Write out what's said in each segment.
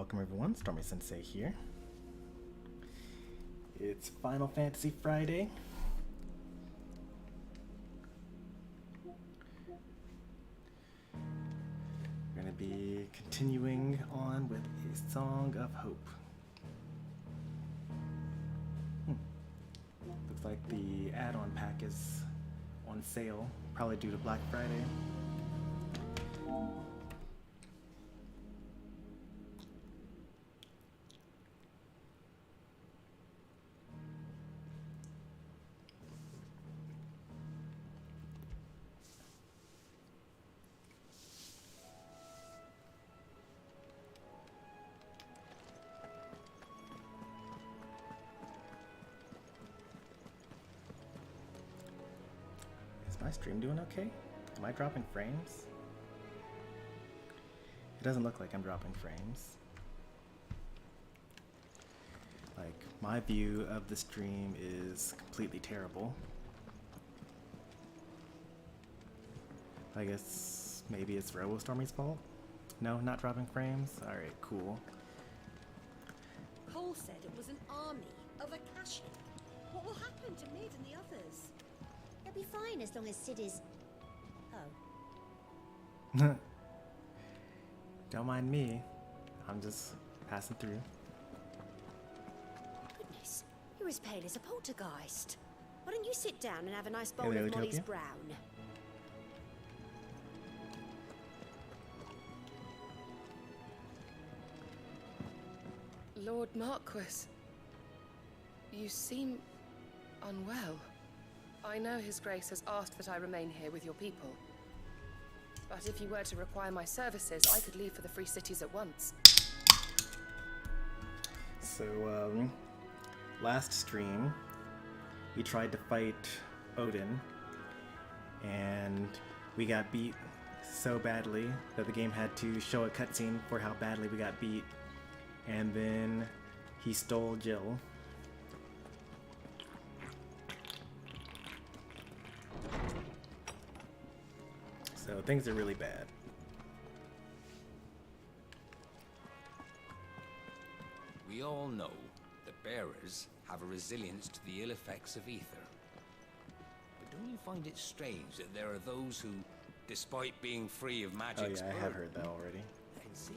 Welcome everyone, Stormy Sensei here. It's Final Fantasy Friday. We're going to be continuing on with A Song of Hope. Looks like the add-on pack is on sale, probably due to Black Friday. Is my stream doing okay? Am I dropping frames? It doesn't look like I'm dropping frames. Like, my view of the stream is completely terrible. I guess maybe it's Stormy's fault? No, not dropping frames? Alright, cool. Cole said it was an army of Akashi. What will happen to Mid and the others? They'll be fine as long as Sid is... Oh. Don't mind me. I'm just passing through. Goodness, you're as pale as a poltergeist. Why don't you sit down and have a nice bowl Hello, of Molly's Utopia. brown? Lord Marquis, you seem unwell. I know His Grace has asked that I remain here with your people. But if you were to require my services, I could leave for the Free Cities at once. So, last stream, we tried to fight Odin, and we got beat so badly that the game had to show a cutscene for how badly we got beat, and then he stole Jill. So things are really bad. We all know that bearers have a resilience to the ill effects of ether. But don't you find it strange that there are those who, despite being free of Oh magic's yeah, I have burden, heard that already. can see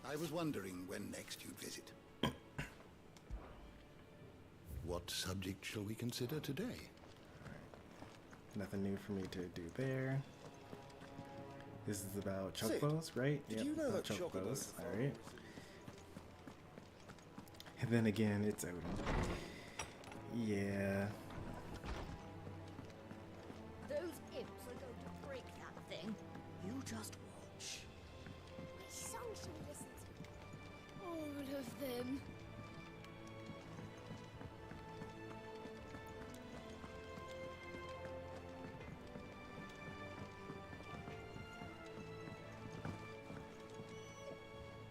how you I was wondering when next you'd visit. What subject shall we consider today? Nothing new for me to do there. This is about Sid, chocobos, right? did you know about that chocobos are Alright. And then again, it's Odin. Yeah. Those imps are going to break that thing. You just watch. Which song should we listen to? All of them.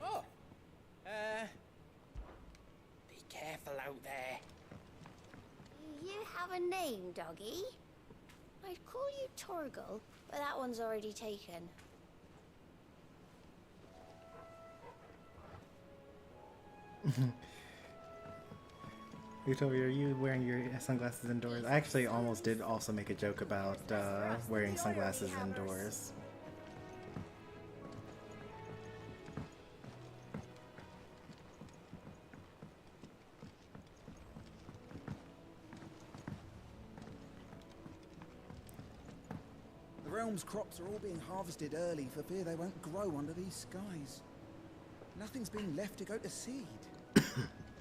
Oh, be careful out there. You have a name, doggy? I'd call you Torgal, but that one's already taken. Utopia, are you wearing your sunglasses indoors? I actually almost did also make a joke about wearing sunglasses indoors. The realm's crops are all being harvested early for fear they won't grow under these skies. Nothing's being left to go to seed.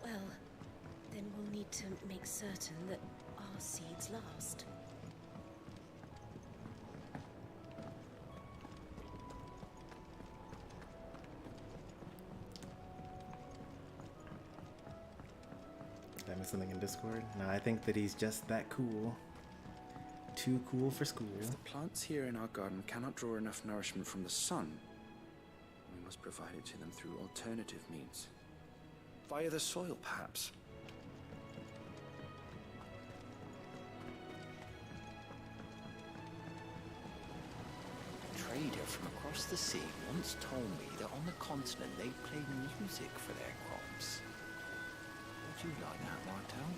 Well, then we'll need to make certain that our seeds last. Did I miss something in Discord? No, I think that he's just that cool. Too cool for school. If the plants here in our garden cannot draw enough nourishment from the sun, we must provide it to them through alternative means. Via the soil, perhaps. Trade of from across the sea once told me that on the continent they played music for their crops. Would you like that, Martel?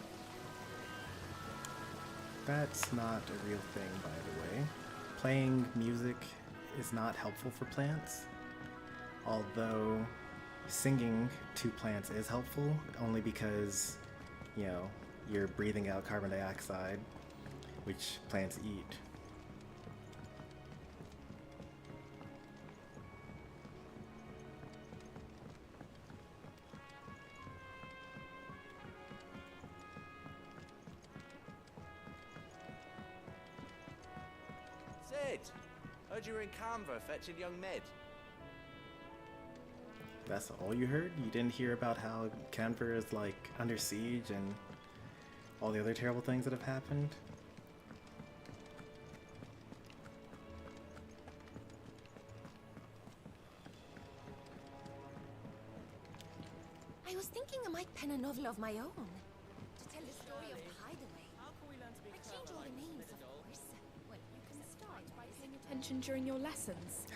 That's not a real thing, by the way. Playing music is not helpful for plants, although singing to plants is helpful, only because, you know, you're breathing out carbon dioxide, which plants eat. Sid! Heard you were in Canva fetching young Mid. That's all you heard? You didn't hear about how Canver is like under siege and all the other terrible things that have happened? I was thinking I might pen a novel of my own to tell the story of the hideaway. I change all the names, of course. Well, you can start by paying Attention during your lessons.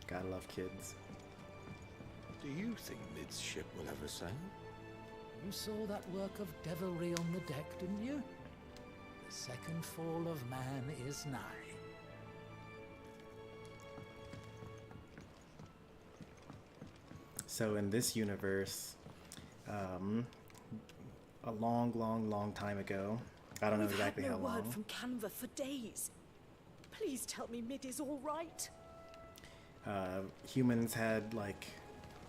Gotta love kids. Do you think Mid's ship will ever sail? You saw that work of devilry on the deck, didn't you? The second fall of man is nigh. So in this universe, a long time ago, I don't know exactly how long. We've had no word from Canva for days. Please tell me Mid is all right. Humans had like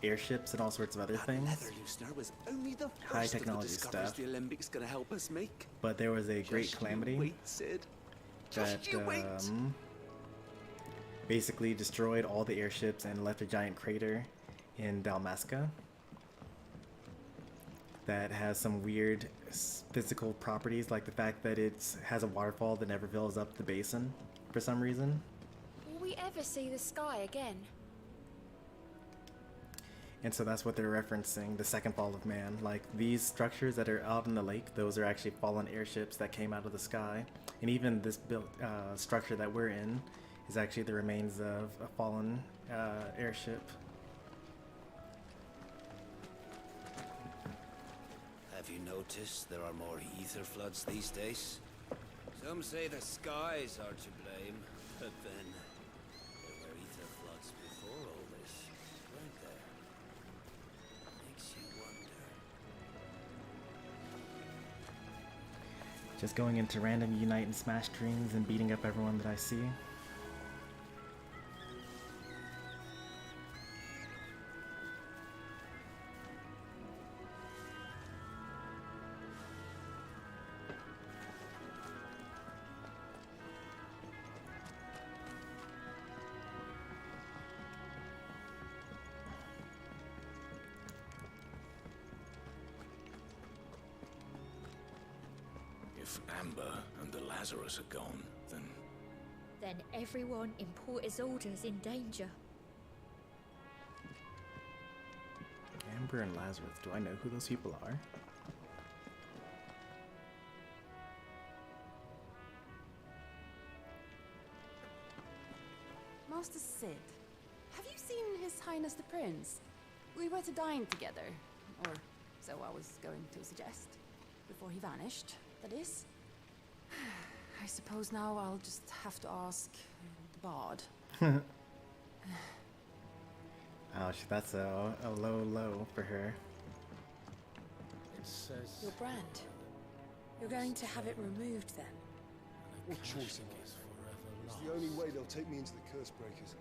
airships and all sorts of other things. Leather loosener was only the High first technology of the discoveries stuff. the Olympics gonna help us make. But there was a great Just calamity you wait, Sid. that Just you wait. basically destroyed all the airships and left a giant crater in Dalmasca that has some weird physical properties, like the fact that it has a waterfall that never fills up the basin for some reason. Will we ever see the sky again? And so that's what they're referencing, the second fall of man. Like these structures that are out in the lake, those are actually fallen airships that came out of the sky. And even this structure that we're in is actually the remains of a fallen airship. Have you noticed there are more ether floods these days? Some say the skies are to blame, but then there were ether floods before all this, weren't there? Makes you wonder. Just going into random Unite and Smash streams and beating up everyone that I see. If Amber and the Lazarus are gone, Then everyone in Port Isolde's in danger. Amber and Lazarus, do I know who those people are? Master Sid, have you seen His Highness the Prince? We were to dine together, or so I was going to suggest, before he vanished, that is. I suppose now I'll just have to ask the bard. Ouch, that's a low for her. It says... Your brand. You're going to have it removed then? What choice it is It's the only way they'll take me into the Curse Breakers.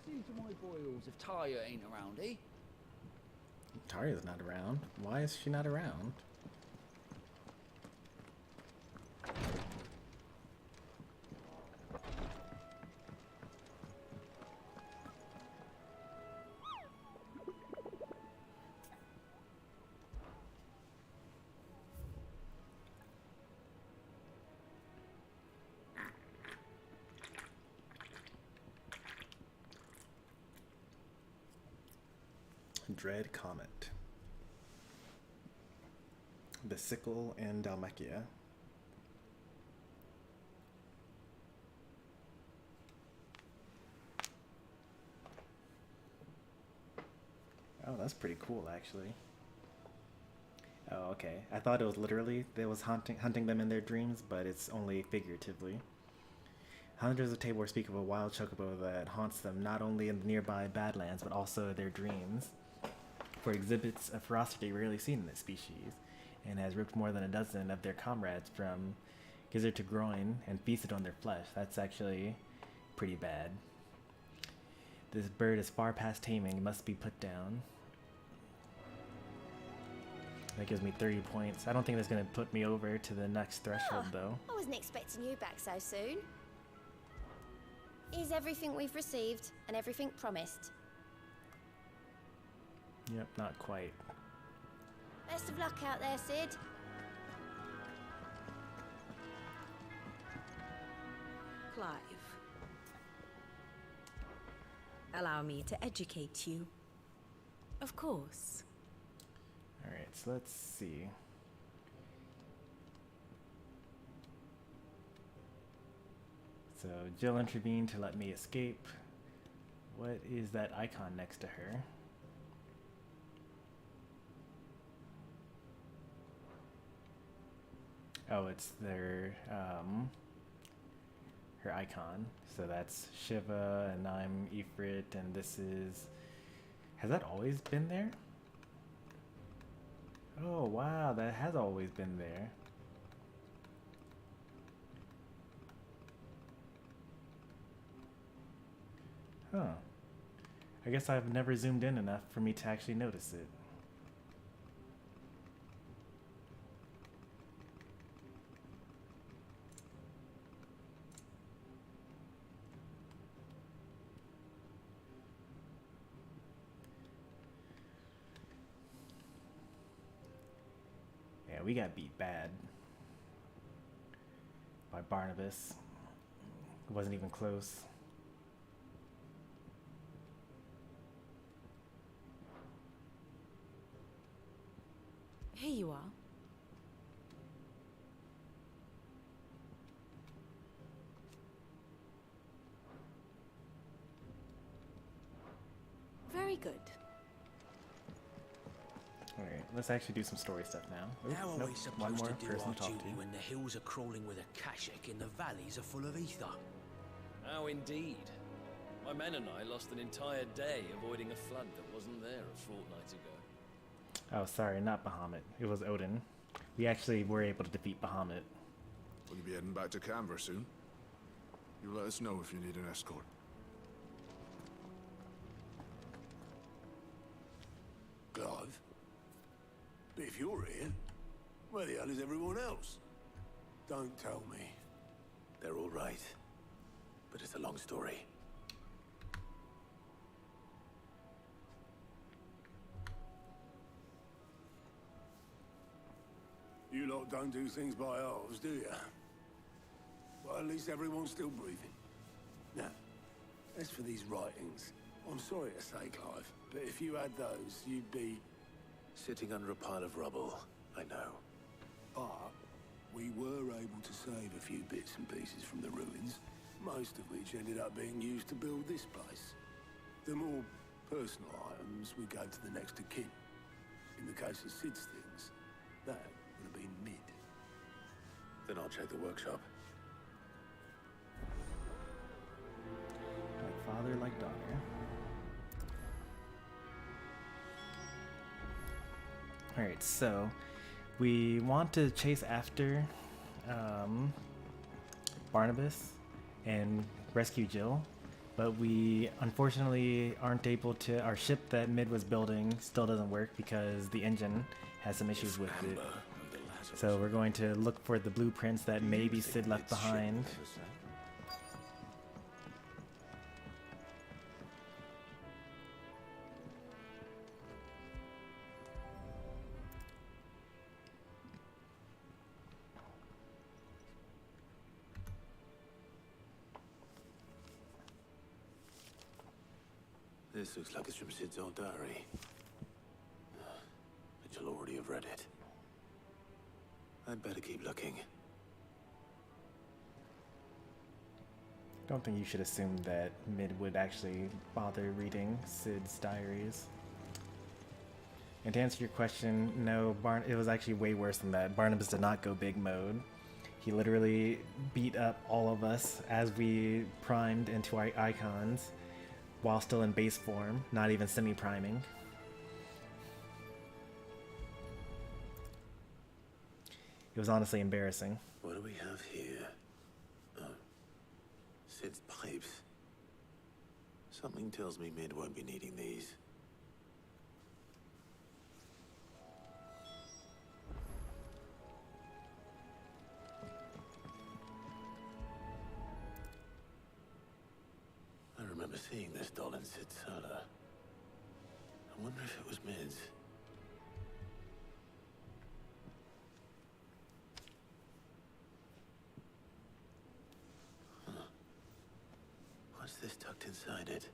See to my boils if Taya ain't around, eh? Taria's not around. Why is she not around? Dread Comet. The Sickle and Dalmacia. Oh, that's pretty cool, actually. Oh, okay. I thought it was literally they was hunting them in their dreams, but it's only figuratively. Hunters of Tabor speak of a wild chocobo that haunts them not only in the nearby Badlands, but also their dreams, for it exhibits a ferocity rarely seen in this species, and has ripped more than a dozen of their comrades from gizzard to groin and feasted on their flesh. That's actually pretty bad. This bird is far past taming and must be put down. That gives me 30 points. I don't think that's going to put me over to the next threshold, though. I wasn't expecting you back so soon. Is everything we've received and everything promised? Yep, not quite. Best of luck out there, Sid. Clive. Allow me to educate you. Of course. Alright, so let's see. So Jill intervened to let me escape. What is that icon next to her? Oh, it's their her icon. So that's Shiva, and I'm Ifrit, and this is... Has that always been there? Oh wow, that has always been there. Huh. I guess I've never zoomed in enough for me to actually notice it. We got beat bad by Barnabas. It wasn't even close. Here you are. Very good. Alright, let's actually do some story stuff now. Oop, How are nope, we supposed one more to do person our to talk duty to. when the hills are crawling with a kashik and the valleys are full of ether? How indeed. My men and I lost an entire day avoiding a flood that wasn't there a fortnight ago. Oh, sorry, not Bahamut. It was Odin. We actually were able to defeat Bahamut. Will you be heading back to Canver soon? You let us know if you need an escort. Clive? But if you're here, where the hell is everyone else? Don't tell me. They're all right. But it's a long story. You lot don't do things by halves, do you? Well, at least everyone's still breathing. Now, as for these writings, I'm sorry to say, Clive, but if you had those, you'd be... Sitting under a pile of rubble, I know. But we were able to save a few bits and pieces from the ruins, most of which ended up being used to build this place. The more personal items we gave to the next of kin. In the case of Sid's things, that would have been mid. Then I'll check the workshop. Like father, like daughter. Alright, so we want to chase after Barnabas and rescue Jill, but we unfortunately aren't able to. Our ship that Mid was building still doesn't work because the engine has some issues with it. So we're going to look for the blueprints that maybe Sid left behind. This looks like it's from Sid's old diary. read it. I'd better keep looking. Don't think you should assume that Mid would actually bother reading Sid's diaries. And to answer your question, no, it was actually way worse than that. Barnabas did not go big mode. He literally beat up all of us as we primed into our icons while still in base form, not even semi-priming. It was honestly embarrassing. What do we have here? Oh. Sid's pipes. Something tells me Mid won't be needing these. I remember seeing this doll in Sid's cellar. I wonder if it was Mid's. What's this tucked inside it?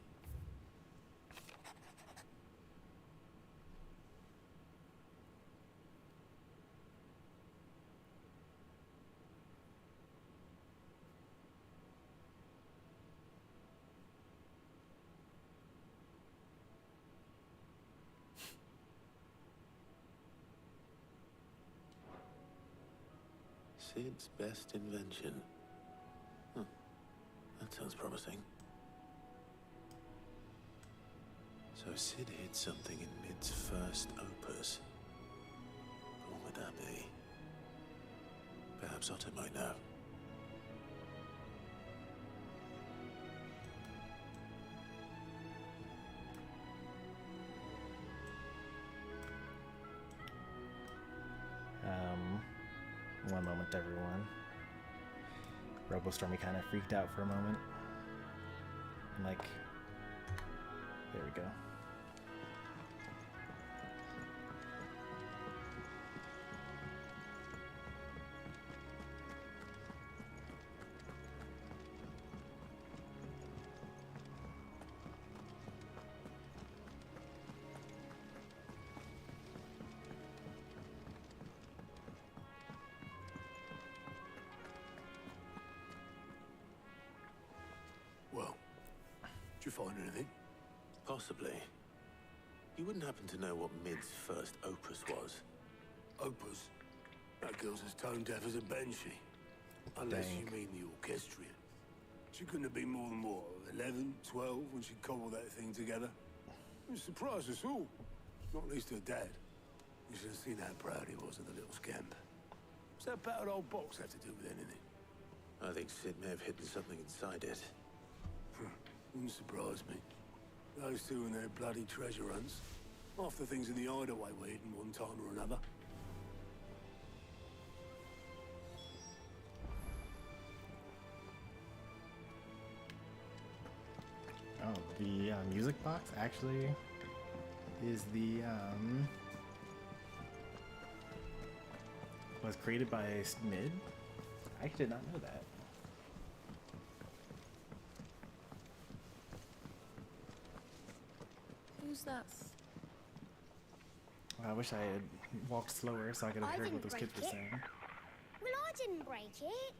Sid's best invention. Huh. That sounds promising. So Sid hid something in Mid's first opus. What would that be? Perhaps Otto might know. One moment, everyone. Stormy kind of freaked out for a moment. I'm like, there we go. Did you find anything? Possibly. You wouldn't happen to know what Mid's first opus was? Opus? That girl's as tone deaf as a banshee. Unless Dang. you mean the orchestrion. She couldn't have been more than, what, 11, 12 when she cobbled that thing together? It surprised us all. Not least her dad. You should have seen how proud he was of the little scamp. What's that battered old box have to do with anything? I think Sid may have hidden something inside it. Wouldn't surprise me. Those two and their bloody treasure hunts. Half the things in the hideaway were hidden one time or another. Oh, the music box actually is the was created by Mid. I actually did not know that. Who's that? I wish I had walked slower so I could have heard what those kids were saying. Well, I didn't break it.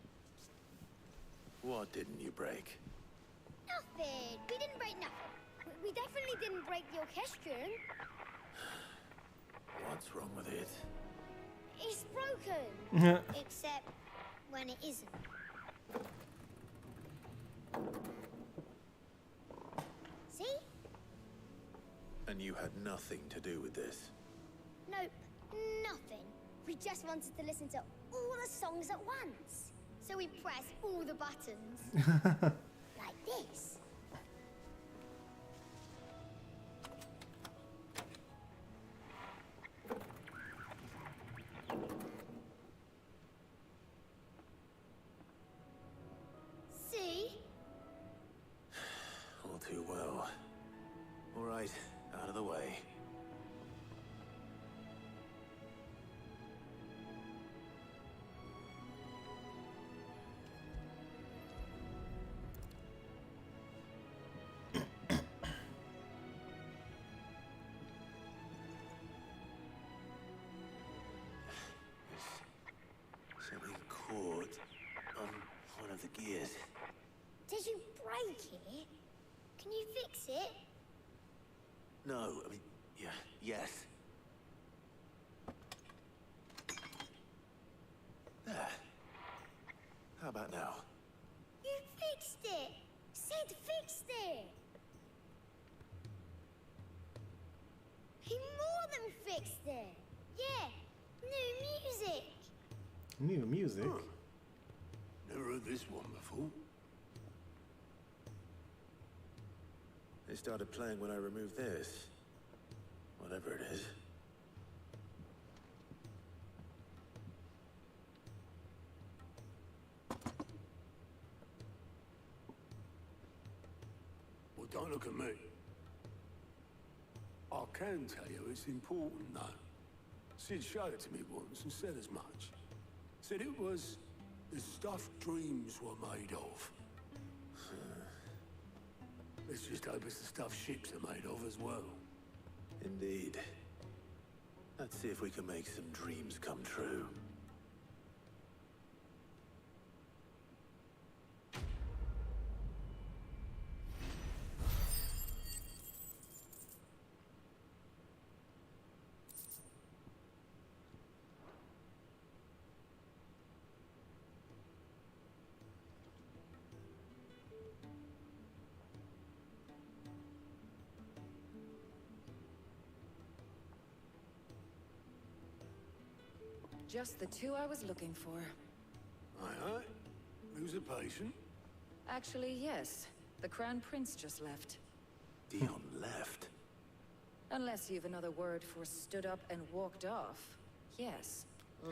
What didn't you break? Nothing. We didn't break nothing. We definitely didn't break the orchestrion. What's wrong with it? It's broken. Except when it isn't. See? And you had nothing to do with this? Nope, nothing. We just wanted to listen to all the songs at once. So we pressed all the buttons. Like this. See? All too well. All right, out of the way. one of the gears. Did you break it? Can you fix it? No, I mean, yeah, yes. There. How about now? You fixed it! Sid fixed it! He more than fixed it! Yeah, new music! New music? Huh. Never heard this one before. They started playing when I removed this. Whatever it is. Well, don't look at me. I can tell you it's important, though. Sid showed it to me once and said as much. Said it was the stuff dreams were made of. Let's just hope it's the stuff ships are made of as well. Indeed. Let's see if we can make some dreams come true. Just the two I was looking for. Aye, aye. Who's a patient? Actually, yes. The Crown Prince just left. Dion left? Unless you've another word for stood up and walked off. Yes,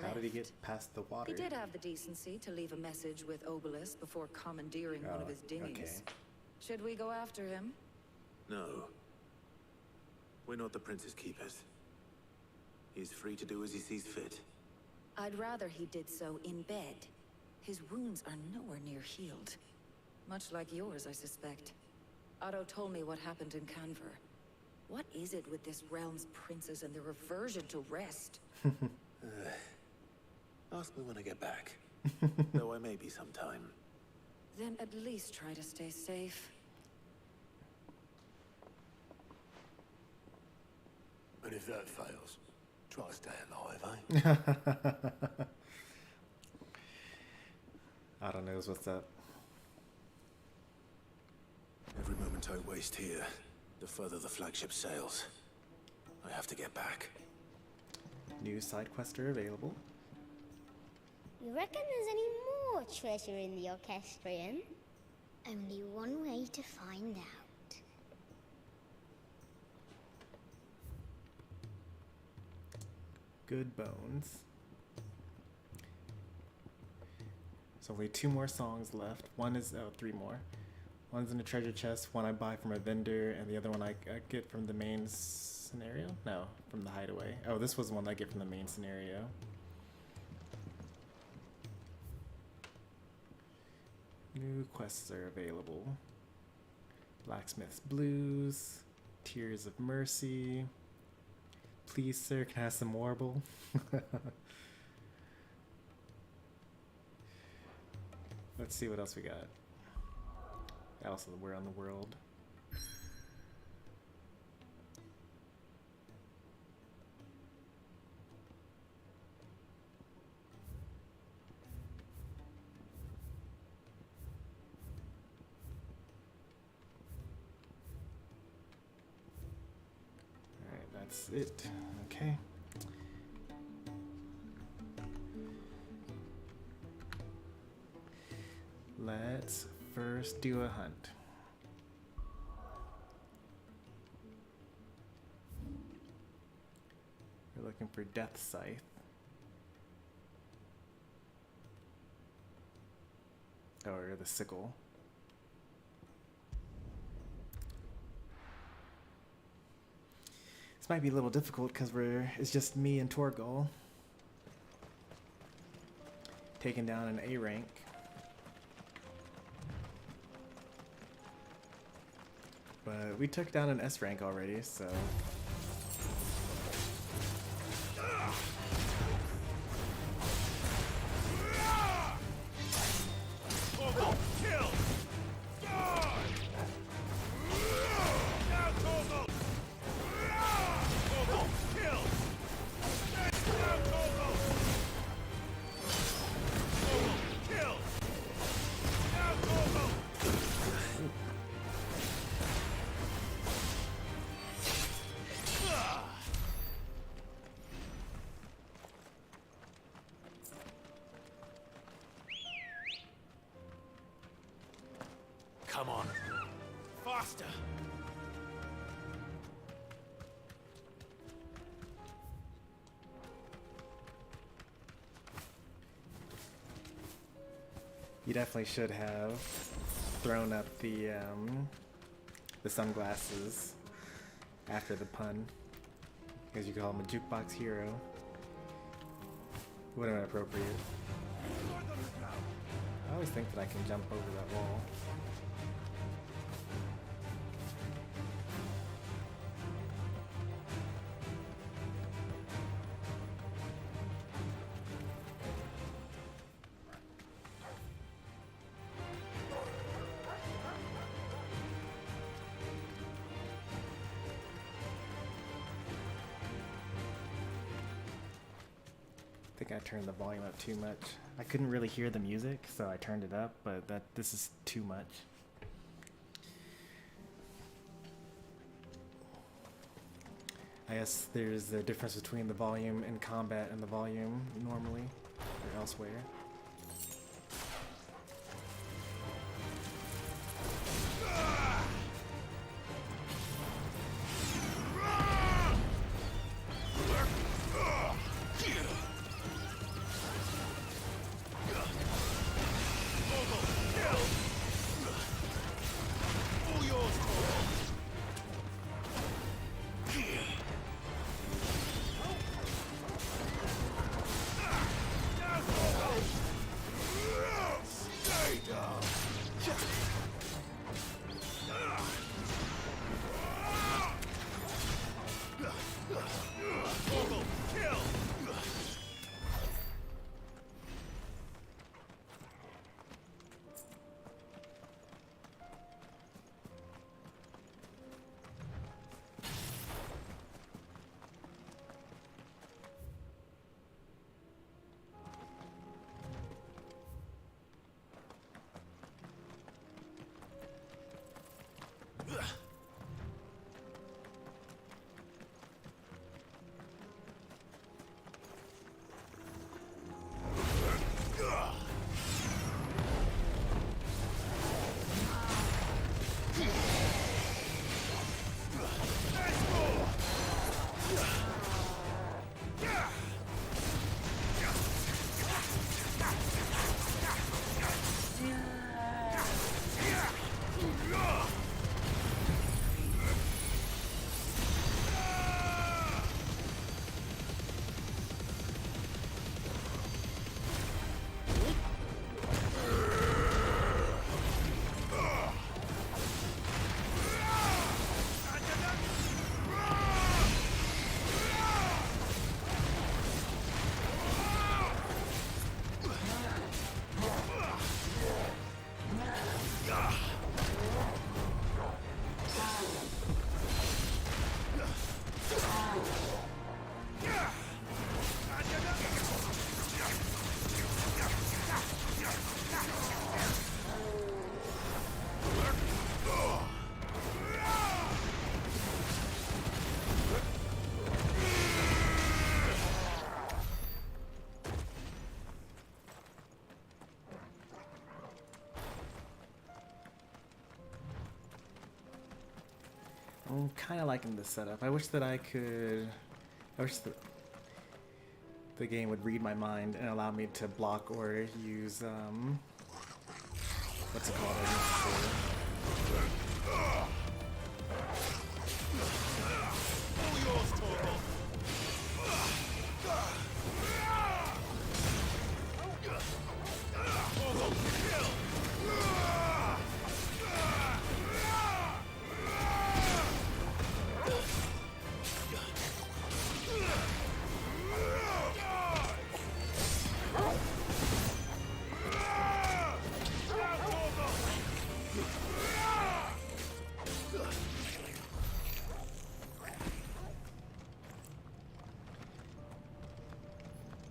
How did he left. get past the water? He did have the decency to leave a message with Obelisk before commandeering one of his dinghies. okay. Should we go after him? No. We're not the Prince's keepers. He's free to do as he sees fit. I'd rather he did so in bed. His wounds are nowhere near healed. Much like yours, I suspect. Otto told me what happened in Canver. What is it with this realm's princes and their aversion to rest? Ask me when I get back. Though I may be sometime. Then at least try to stay safe. And if that fails, try to stay alive, eh? Otto knows what's up. Every moment I waste here, the further the flagship sails. I have to get back. New side quests are available. You reckon there's any more treasure in the Orchestrion? Only one way to find out. Good bones. So only 2 more songs left. One is, 3 more. One's in a treasure chest, one I buy from a vendor, and the other one I get from the main scenario? No, from the hideaway. Oh, this was the one I get from the main scenario. New quests are available. Blacksmith's Blues, Tears of Mercy. Please, sir, can I have some Morbol? Let's see what else we got. Also, we're on the world. Alright, that's it. Okay. Let's first do a hunt. We're looking for Death Scythe. Or the sickle. This might be a little difficult because it's just me and Torgal taking down an A rank. But we took down an S rank already, so. Come on. Faster! You definitely should have thrown up the sunglasses after the pun, because you call him a jukebox hero. Would have been appropriate. I always think that I can jump over that wall. I think I turned the volume up too much. I couldn't really hear the music, so I turned it up, but this is too much. I guess there's a difference between the volume in combat and the volume normally, or elsewhere. I'm kind of liking this setup. I wish that I wish that the game would read my mind and allow me to block or use, what's it called?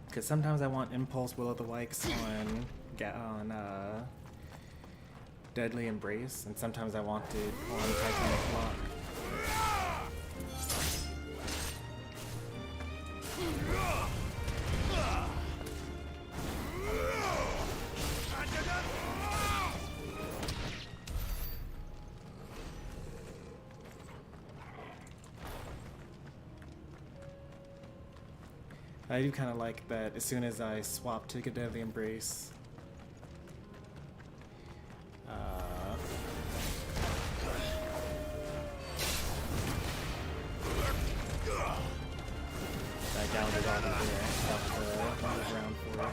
Because sometimes I want Impulse Will-o'-the-Wisps on Deadly Embrace, and sometimes I want it on Titanic Block. I do kind of like that as soon as I swap to Deadly Embrace. That Gallagher's out of there. That was round 4.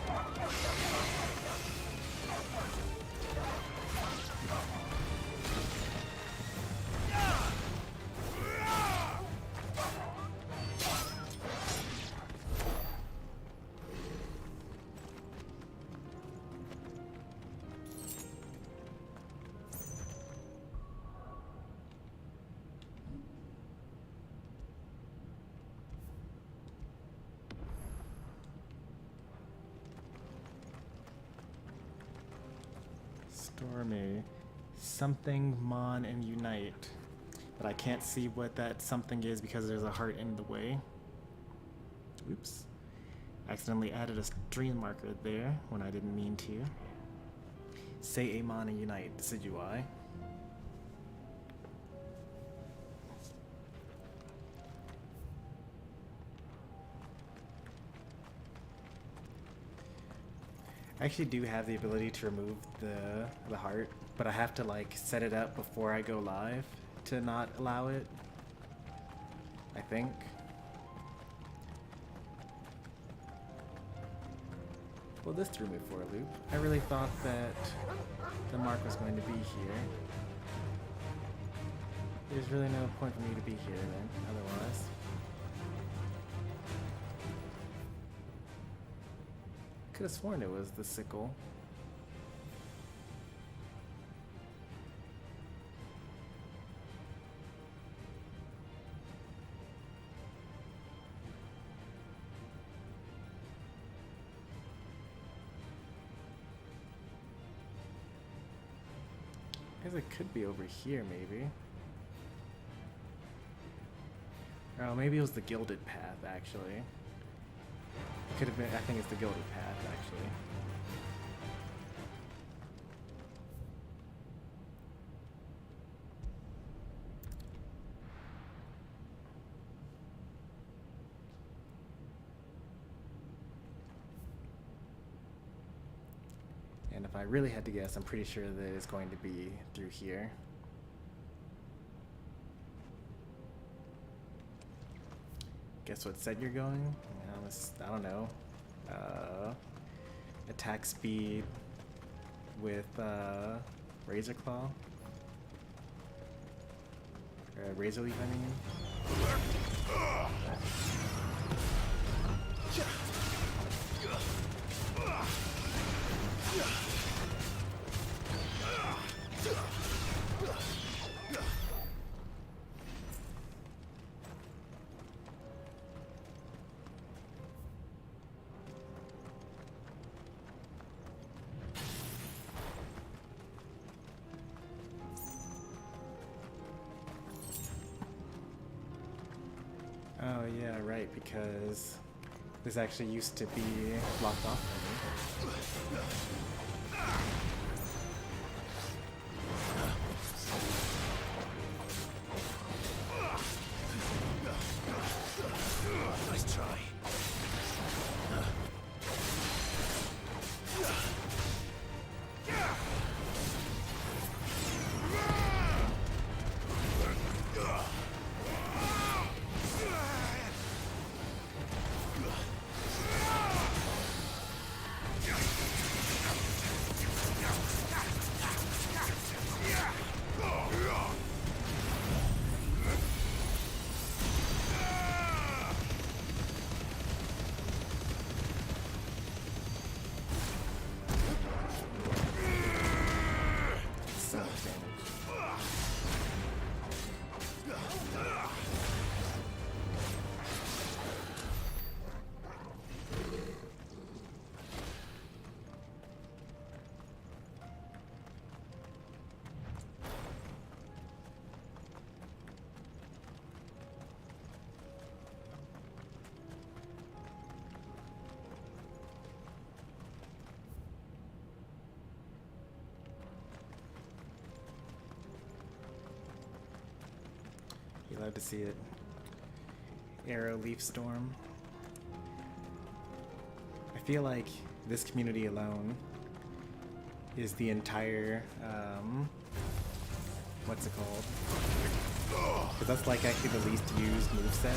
Stormy. Something, Mon, and Unite. But I can't see what that something is because there's a heart in the way. Oops. Accidentally added a stream marker there when I didn't mean to. Say Amon and Unite. This is UI. I actually do have the ability to remove the heart, but I have to like set it up before I go live to not allow it, I think. Well, this threw me for a loop. I really thought that the mark was going to be here. There's really no point for me to be here then, otherwise. Could have sworn it was the sickle. I guess it could be over here, maybe. Oh, maybe it was the Gilded Path, actually. Could have been, I think it's the Gilded Path, actually. And if I really had to guess, I'm pretty sure that it's going to be through here. Guess what set you're going? I don't know. Attack speed with Razor Claw? Or Razor Leaf, I mean. Oh yeah, right, because this actually used to be blocked off for me. Nice try. You love to see it. Arrow Leaf Storm. feel like this community alone is the entire, what's it called? Because that's like actually the least used moveset.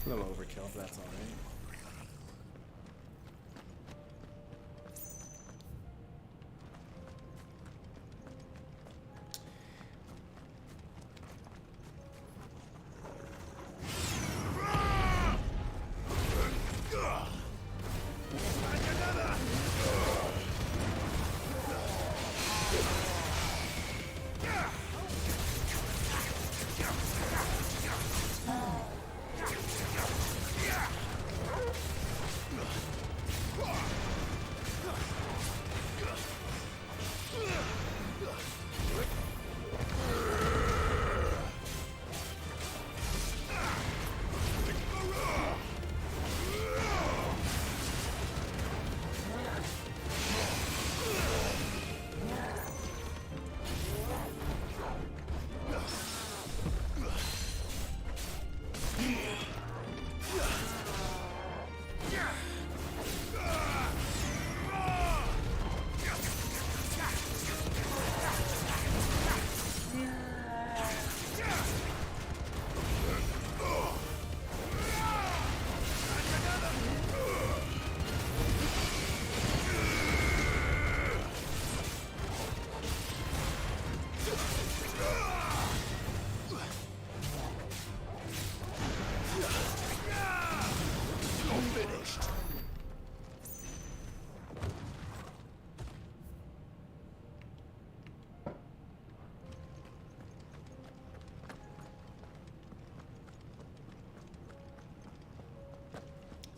A little overkill, but that's alright.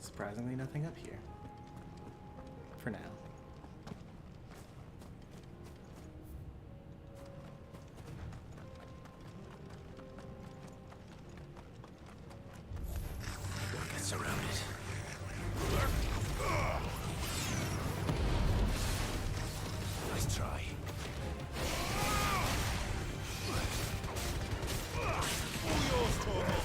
Surprisingly, nothing up here. For now. Get surrounded. Nice try. All yours, Torgal.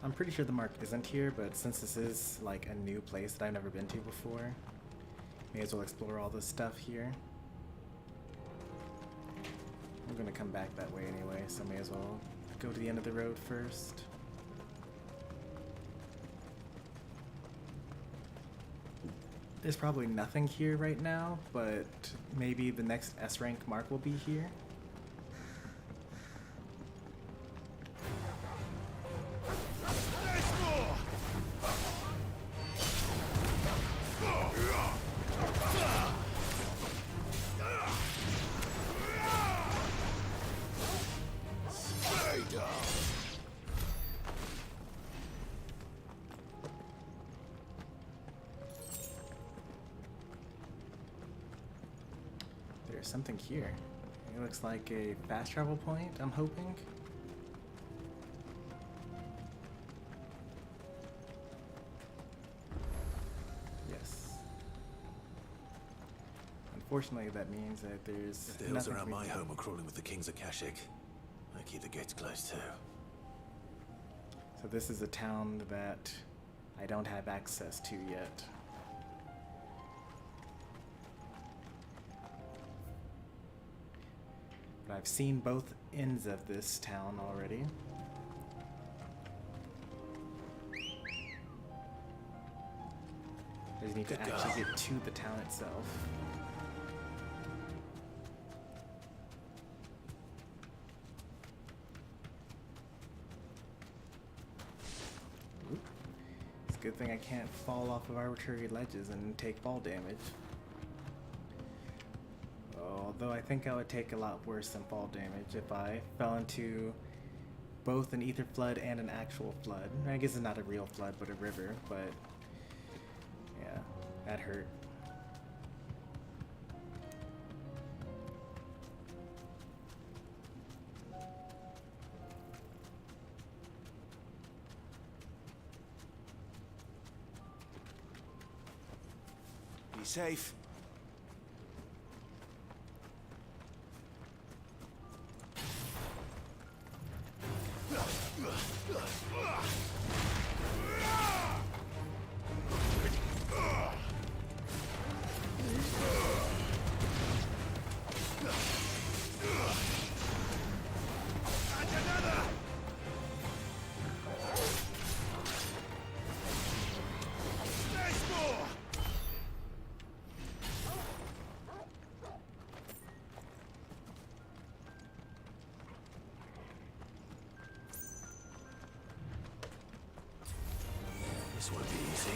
I'm pretty sure the mark isn't here, but since this is like a new place that I've never been to before, may as well explore all this stuff here. I'm gonna come back that way anyway, so may as well go to the end of the road first. There's probably nothing here right now, but maybe the next S rank mark will be here. There's something here. It looks like a fast travel point, I'm hoping. Yes. Unfortunately, that means that there's If the hills nothing around for me my to do. home are crawling with the King's Akashic, I keep the gates closed too. So this is a town that I don't have access to yet. But I've seen both ends of this town already. I just need to actually get to the town itself. Oop. It's a good thing I can't fall off of arbitrary ledges and take fall damage. Although I think I would take a lot worse than fall damage if I fell into both an ether flood and an actual flood. I guess it's not a real flood, but a river, but yeah, that hurt. Be safe. This won't be easy.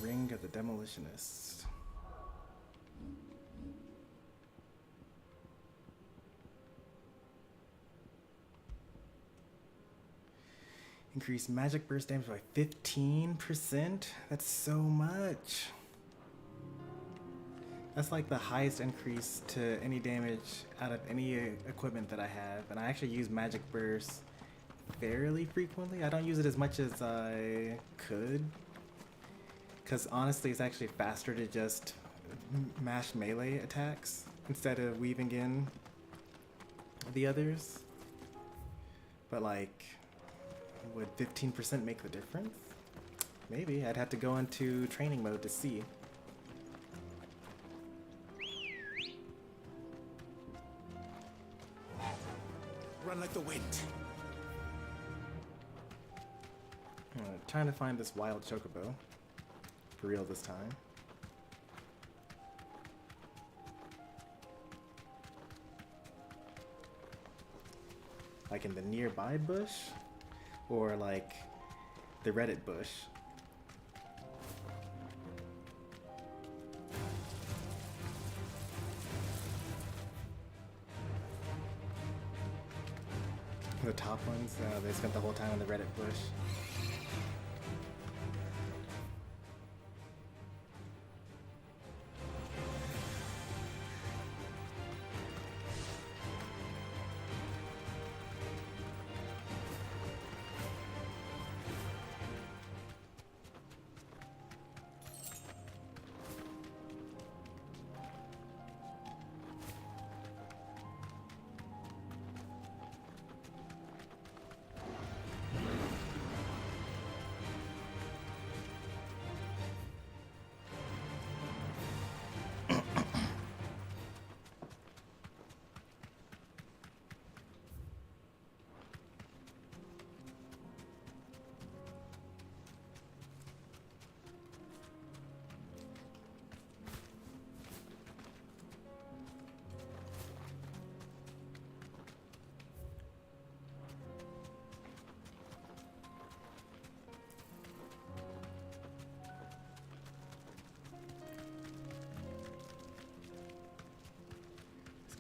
Ring of the Demolitionists. Increase magic burst damage by 15%? That's so much. That's like the highest increase to any damage out of any equipment that I have. And I actually use magic burst fairly frequently. I don't use it as much as I could. Because honestly, it's actually faster to just mash melee attacks instead of weaving in the others. But like, would 15% make the difference? Maybe. I'd have to go into training mode to see. Run like the wind. Trying to find this wild chocobo. For real this time. Like in the nearby bush? Or like the Reddit bush? The top ones, they spent the whole time in the Reddit bush.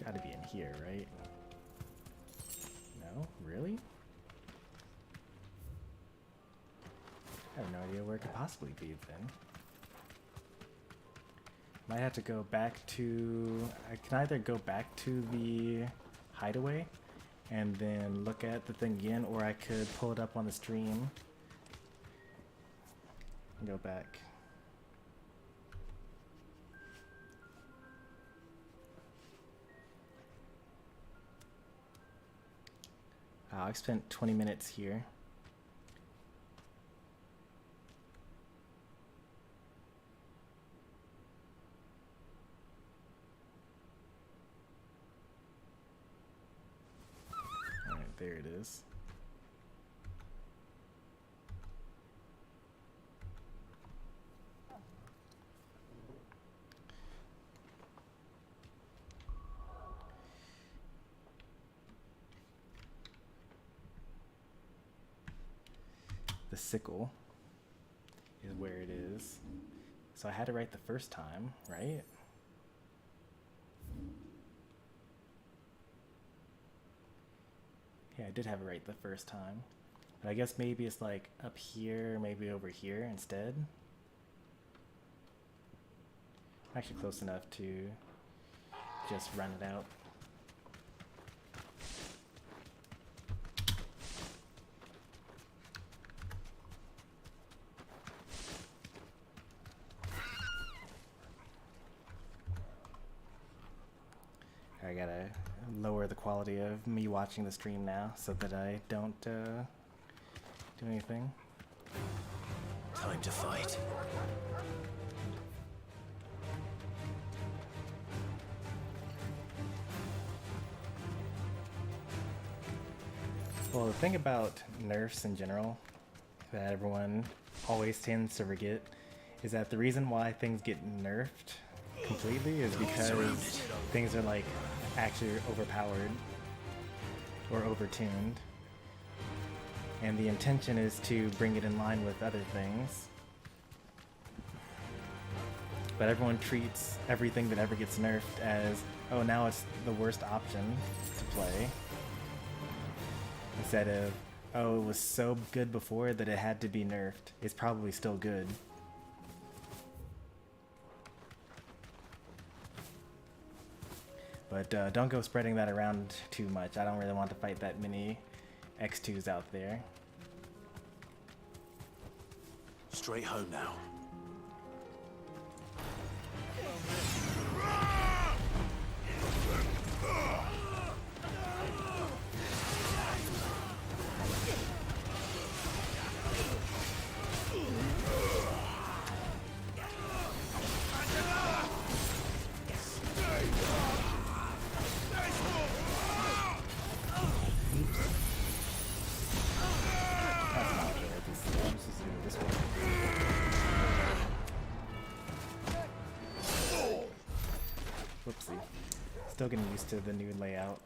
Gotta be in here, right? No? Really? I have no idea where it could possibly be then. Might have to go back to... I can either go back to the hideaway and then look at the thing again, or I could pull it up on the stream and go back. I spent 20 minutes here. All right, there it is. The sickle is where it is. So I had it right the first time, right? Yeah, I did have it right the first time. But I guess maybe it's like up here, maybe over here instead. I'm actually close enough to just run it out. I gotta lower the quality of me watching the stream now so that I don't do anything. Time to fight. Well, the thing about nerfs in general that everyone always tends to forget is that the reason why things get nerfed completely is because things are like actually overpowered or overtuned, and the intention is to bring it in line with other things, but everyone treats everything that ever gets nerfed as, oh, now it's the worst option to play, instead of, oh, it was so good before that it had to be nerfed. It's probably still good. But don't go spreading that around too much. I don't really want to fight that many X2s out there. Straight home now. still getting used to the new layout.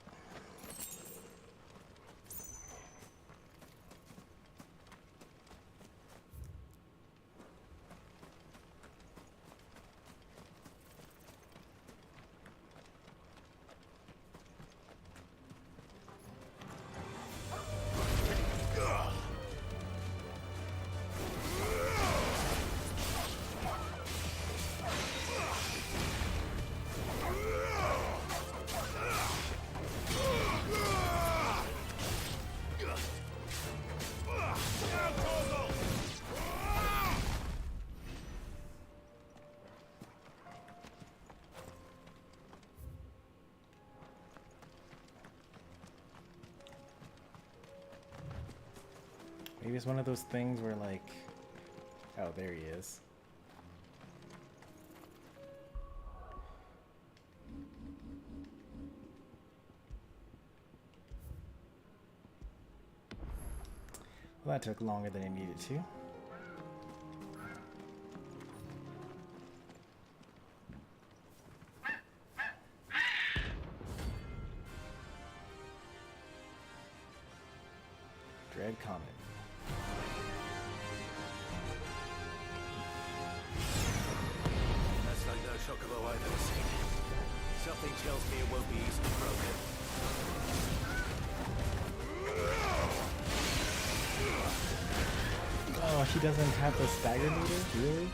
Maybe it's one of those things where, like, oh, there he is. Well, that took longer than it needed to. Dread Comet. That's like no Chocobo I've ever seen. Something tells me it won't be easily broken. Oh, he doesn't have the stagger meter? Really?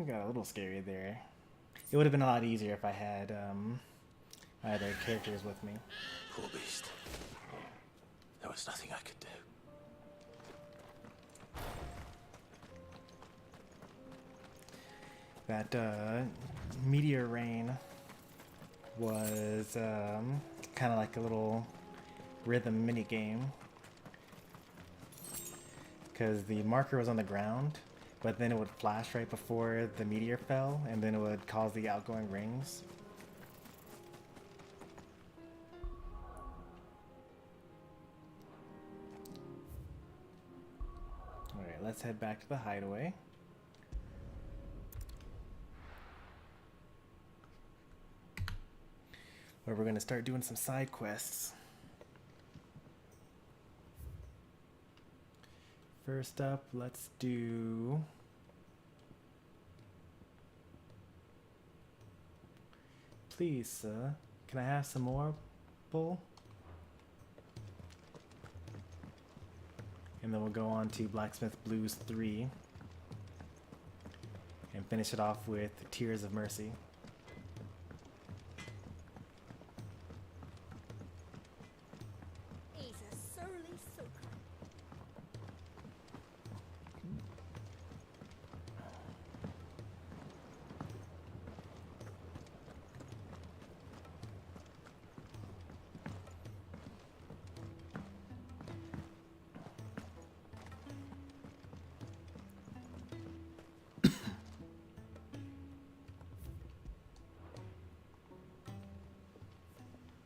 Got a little scary there. It would have been a lot easier if I had my other characters with me. Poor beast. There was nothing I could do. That meteor rain was kind of like a little rhythm mini game, because the marker was on the ground, but then it would flash right before the meteor fell, and then it would cause the outgoing rings. let's head back to the hideaway. Where we're gonna start doing some side quests. First up, let's do Please, sir, can I have some more bull? And then we'll go on to Blacksmith Blues 3 and finish it off with Tears of Mercy. He's a surly soaker.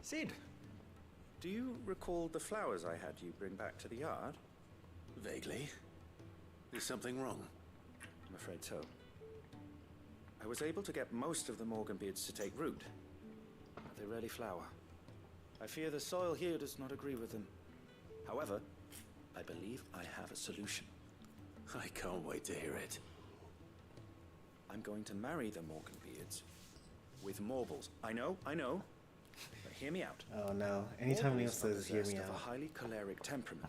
Sid, do you recall the flowers I had you bring back to the yard? Vaguely. Is something wrong? I'm afraid so. I was able to get most of the Morganbeards to take root, but they rarely flower. I fear the soil here does not agree with them. However, I believe I have a solution. I can't wait to hear it. I'm going to marry the Morganbeards with Morbols. I know. But hear me out. Oh no, anytime Neil Morbols says are hear possessed me of out. a highly choleric temperament.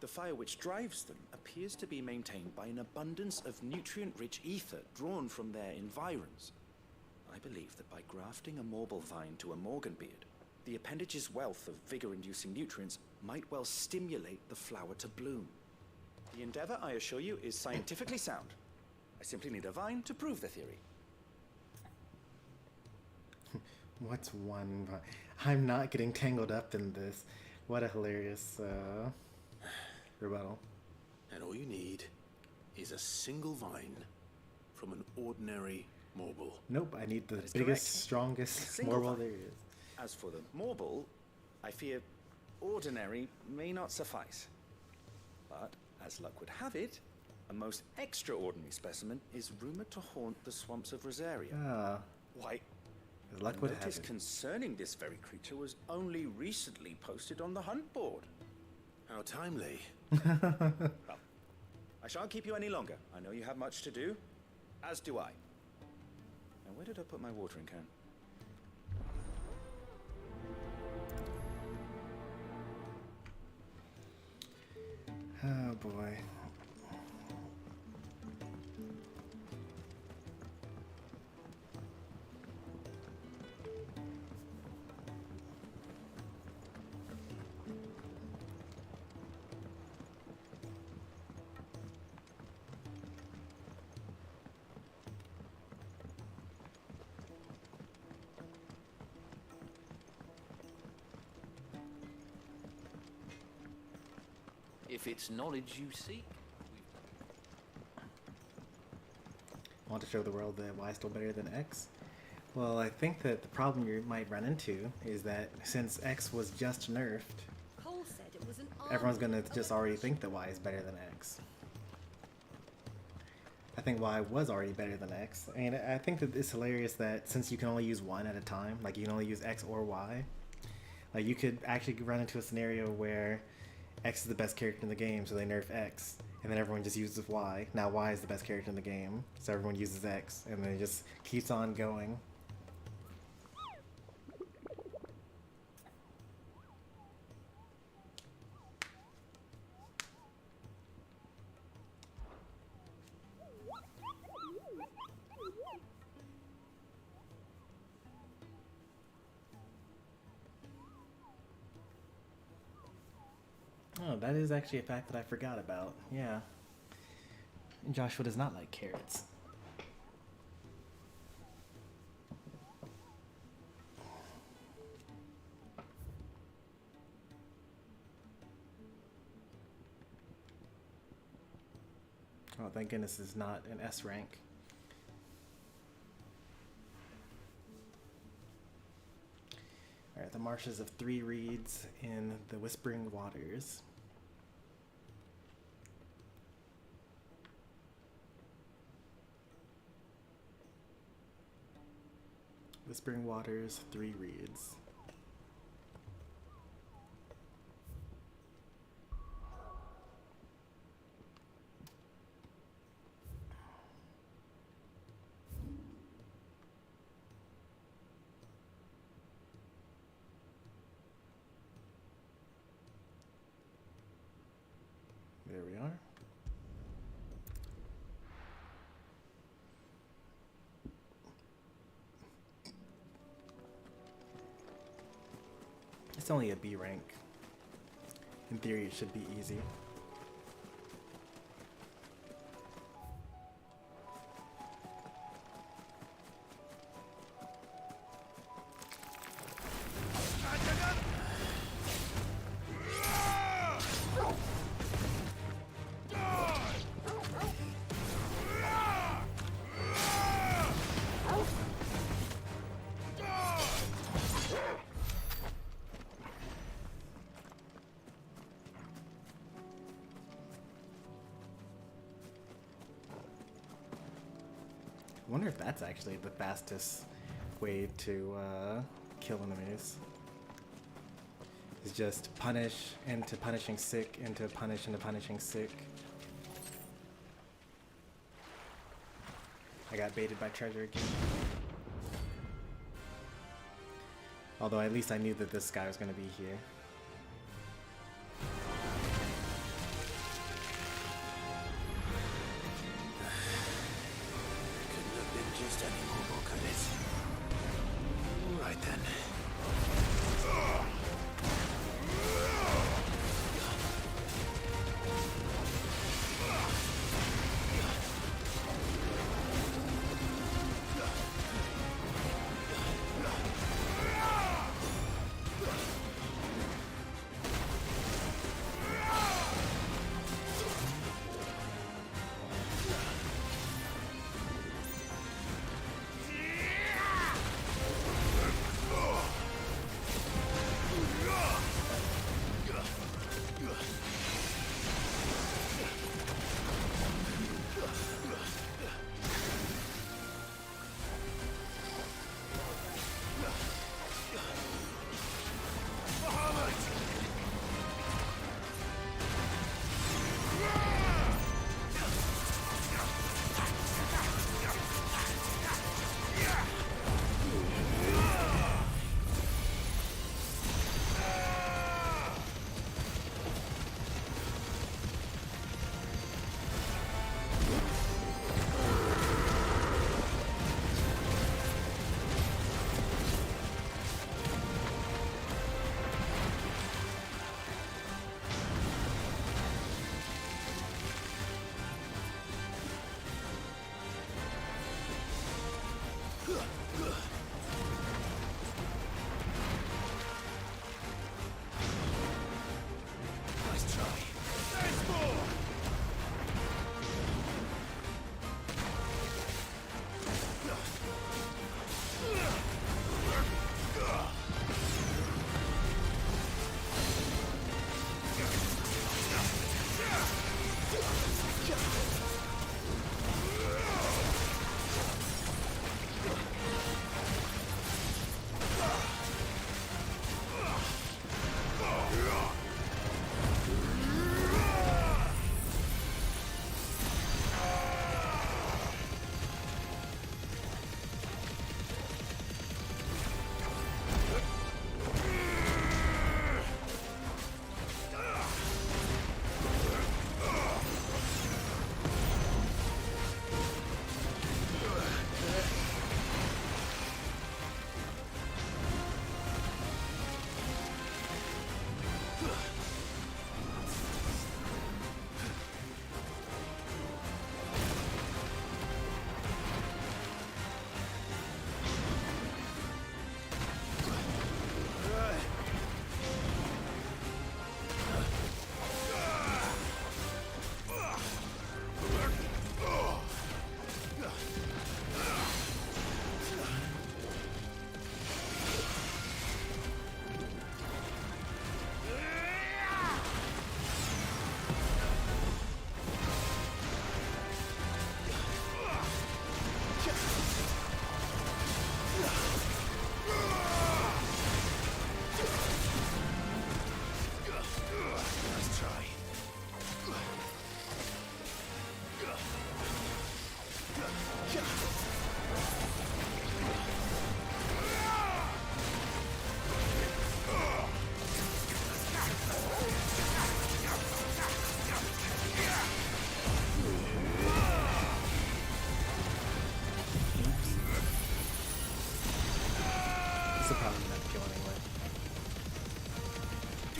The fire which drives them appears to be maintained by an abundance of nutrient-rich ether drawn from their environs. I believe that by grafting a Morbol vine to a Morganbeard, the appendage's wealth of vigor-inducing nutrients might well stimulate the flower to bloom. The endeavor, I assure you, is scientifically sound. I simply need a vine to prove the theory. What's one vine? I'm not getting tangled up in this. What a hilarious rebuttal. And all you need is a single vine from an ordinary Morbol. Nope, I need the That is biggest, correct. strongest Single Morbol vine. there is. As for the Morbol, I fear ordinary may not suffice. But, as luck would have it, a most extraordinary specimen is rumored to haunt the swamps of Rosaria. Ah, Why, as luck a would have notice it. concerning this very creature was only recently posted on the hunt board. How timely. Well, I shan't keep you any longer. I know you have much to do, as do I. Now, where did I put my watering can? Oh boy. If it's knowledge you seek, I want to show the world that Y is still better than X. Well, I think that the problem you might run into is that since X was just nerfed, Cole said it was an everyone's gonna army just of already think that Y is better than X. I think Y was already better than X. I mean, I think that it's hilarious that since you can only use one at a time, like you can only use X or Y, like you could actually run into a scenario where X is the best character in the game, so they nerf X, and then everyone just uses Y. Now Y is the best character in the game, so everyone uses X, and then it just keeps on going. Oh, that is actually a fact that I forgot about. Yeah. Joshua does not like carrots. Oh, thank goodness it's not an S rank. Alright, the Marshes of Three Reeds in the Whispering Waters. Whispering Waters, 3 reeds. There we are. It's only a B rank. In theory, it should be easy. I wonder if that's actually the fastest way to kill enemies. Is just punish into punishing sick into punish into punishing sick. I got baited by treasure again. Although at least I knew that this guy was going to be here.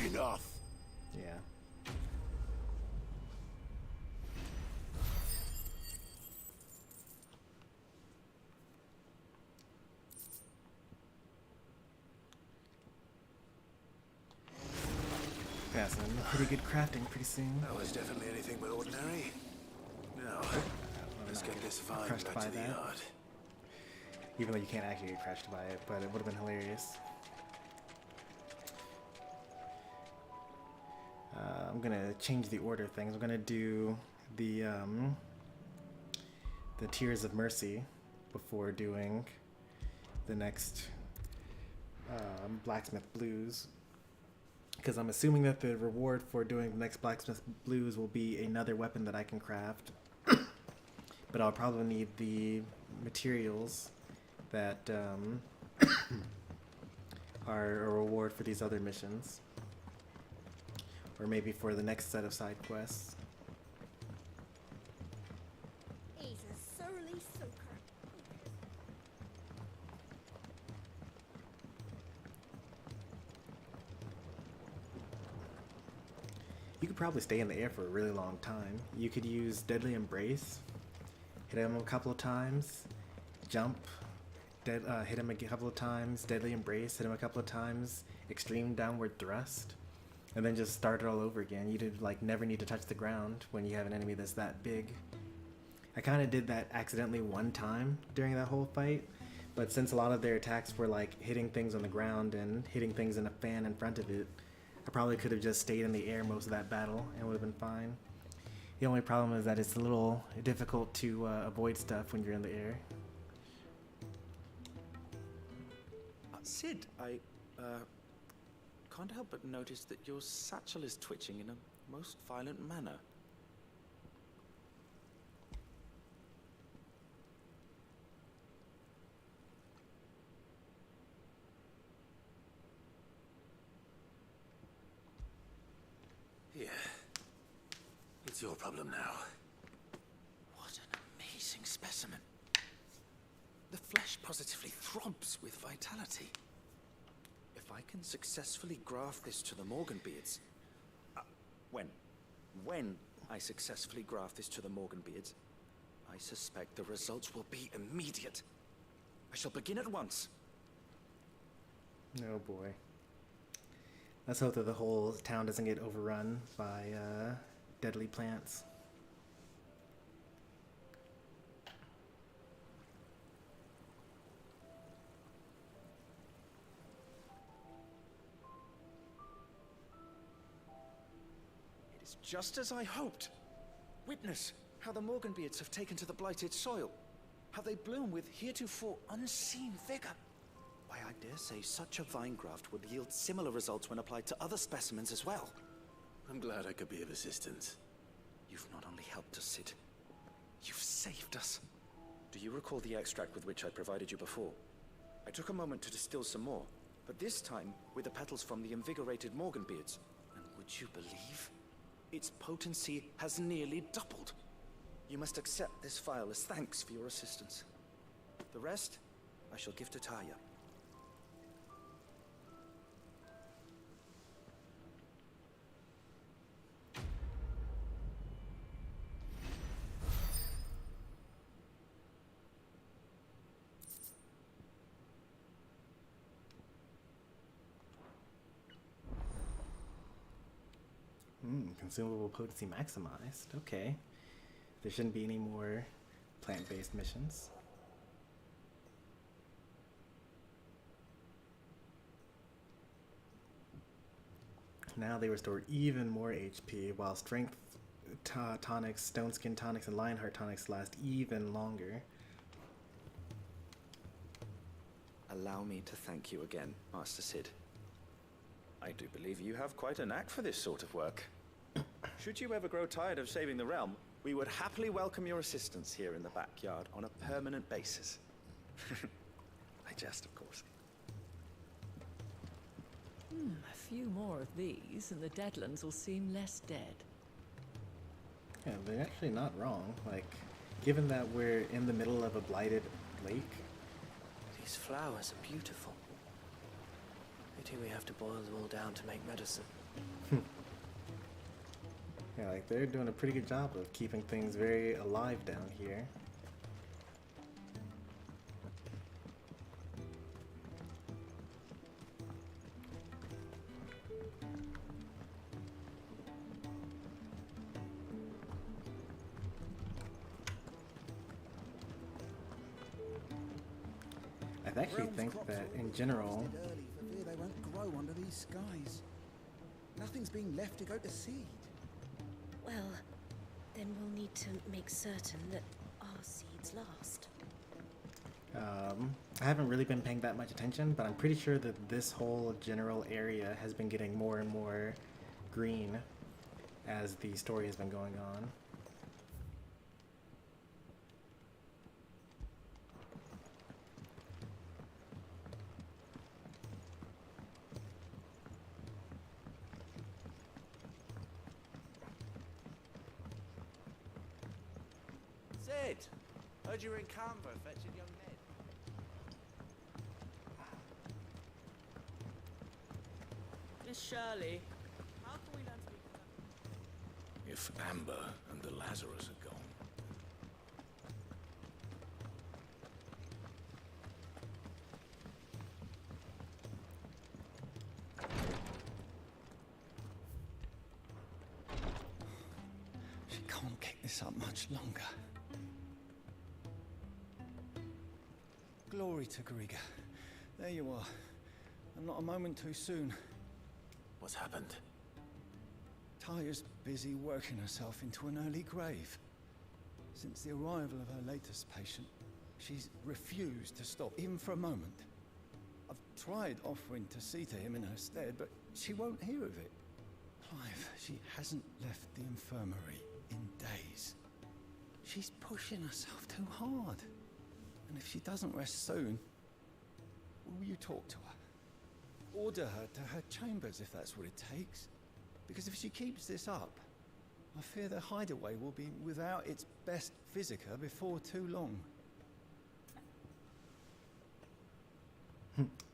enough. Yeah. Yeah, some pretty good crafting pretty soon. That was definitely anything but ordinary. Now, let's get this vine crushed back by to the that. yard. Even though you can't actually get crushed by it, but it would have been hilarious. I'm gonna change the order of things. I'm gonna do the Tears of Mercy before doing the next Blacksmith Blues, because I'm assuming that the reward for doing the next Blacksmith Blues will be another weapon that I can craft. But I'll probably need the materials that are a reward for these other missions. Or maybe for the next set of side quests. He's a surly soaker. You could probably stay in the air for a really long time. You could use Deadly Embrace, hit him a couple of times, jump, hit him a couple of times, Deadly Embrace, hit him a couple of times, Extreme Downward Thrust, and then just start it all over again. You did like never need to touch the ground when you have an enemy that's that big. I kind of did that accidentally one time during that whole fight, but since a lot of their attacks were like hitting things on the ground and hitting things in a fan in front of it, I probably could have just stayed in the air most of that battle and would have been fine. The only problem is that it's a little difficult to avoid stuff when you're in the air. Sid, I can't help but notice that your satchel is twitching in a most violent manner. Yeah. It's your problem now. What an amazing specimen. The flesh positively throbs with vitality. If I can successfully graft this to the Morganbeards... when I successfully graft this to the Morganbeards, I suspect the results will be immediate. I shall begin at once. Oh boy. Let's hope that the whole town doesn't get overrun by deadly plants. It is just as I hoped. Witness how the Morganbeards have taken to the blighted soil. How they bloom with heretofore unseen vigor. Why, I dare say such a vine graft would yield similar results when applied to other specimens as well. I'm glad I could be of assistance. You've not only helped us, Sid, you've saved us. Do you recall the extract with which I provided you before? I took a moment to distill some more, but this time with the petals from the invigorated Morganbeards. And would you believe? Its potency has nearly doubled. You must accept this vial as thanks for your assistance. The rest, I shall give to Taya. Consumable potency maximized. Okay. There shouldn't be any more plant-based missions. Now they restore even more HP, while strength tonics, stone skin tonics, and lionheart tonics last even longer. Allow me to thank you again, Master Sid. I do believe you have quite a knack for this sort of work. Should you ever grow tired of saving the realm, we would happily welcome your assistance here in the backyard on a permanent basis. I jest, of course. A few more of these, and the Deadlands will seem less dead. Yeah, they're actually not wrong. Like, given that we're in the middle of a blighted lake. These flowers are beautiful. They pity we have to boil them all down to make medicine. Yeah, like they're doing a pretty good job of keeping things very alive down here. I actually think that in general, Early for fear they won't grow under these skies. Nothing's being left to go to seed. Well, then we'll need to make certain that our seeds last. I haven't really been paying that much attention, but I'm pretty sure that this whole general area has been getting more and more green as the story has been going on. Sid, heard you were in Canva fetching young Ned. Miss Shirley, how can we learn to be If Amber and the Lazarus are gone, She can't keep this up much longer. Glory to Griga. There you are. And not a moment too soon. What's happened? Taya's busy working herself into an early grave. Since the arrival of her latest patient, she's refused to stop, even for a moment. I've tried offering to see to him in her stead, but she won't hear of it. Clive, she hasn't left the infirmary in days. She's pushing herself too hard. And if she doesn't rest soon, will you talk to her? Order her to her chambers if that's what it takes. Because if she keeps this up, I fear the hideaway will be without its best visitor before too long.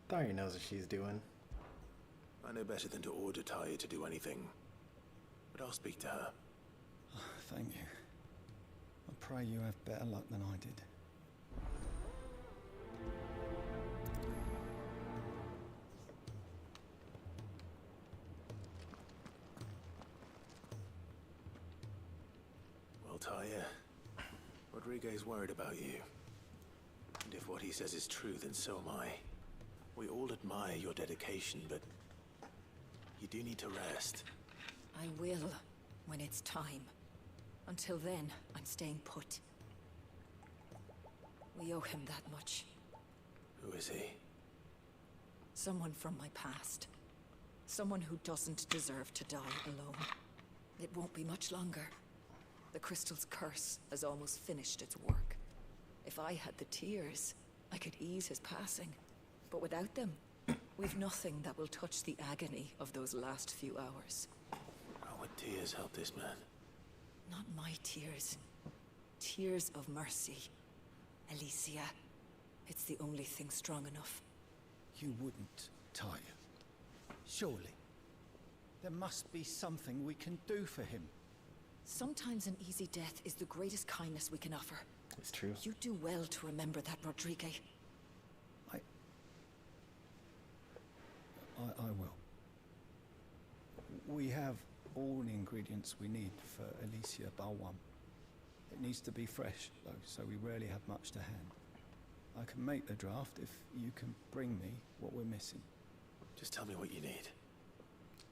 Tharia knows what she's doing. I know better than to order Taya to do anything. But I'll speak to her. Oh, thank you. I pray you have better luck than I did. Well, Taya, Rodriguez worried about you. And if what he says is true, then so am I. We all admire your dedication, but you do need to rest. I will, when it's time. Until then, I'm staying put. We owe him that much. Who is he? Someone from my past. Someone who doesn't deserve to die alone. It won't be much longer. The crystal's curse has almost finished its work. If I had the tears, I could ease his passing. But without them, we've nothing that will touch the agony of those last few hours. How would tears help this man? Not my tears. Tears of mercy. Alicia. It's the only thing strong enough. You wouldn't, Taya. Surely. There must be something we can do for him. Sometimes an easy death is the greatest kindness we can offer. It's true. You do well to remember that, Rodriguez. I will. We have all the ingredients we need for Alicia Balwam. It needs to be fresh, though, so we rarely have much to hand. I can make the draft if you can bring me what we're missing. Just tell me what you need.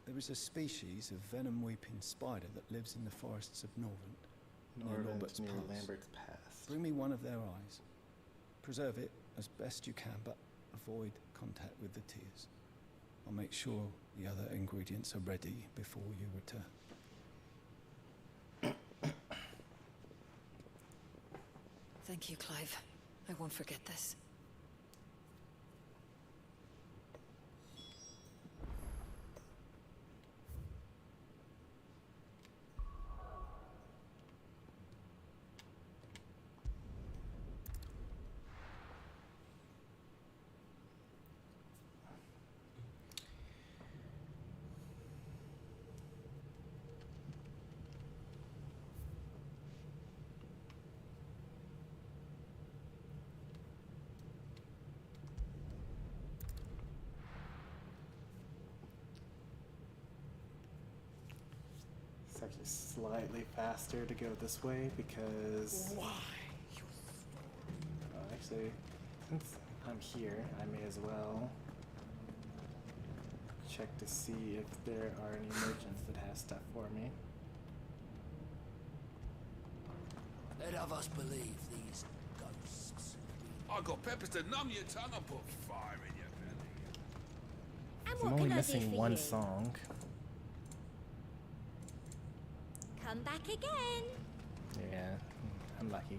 There is a species of venom-weeping spider that lives in the forests of Norvent, Near Lambert's Pass. Bring me one of their eyes. Preserve it as best you can, but avoid contact with the tears. I'll make sure the other ingredients are ready before you return. Thank you, Clive. I won't forget this. It's actually slightly faster to go this way because... Why? Actually, since I'm here, I may as well check to see if there are any merchants that have stuff for me. Let of us believe these ghosts. I got peppers to numb your tongue and put fire in your belly. And I'm what only can missing I do for one you? song. Come back again. Yeah, I'm lucky.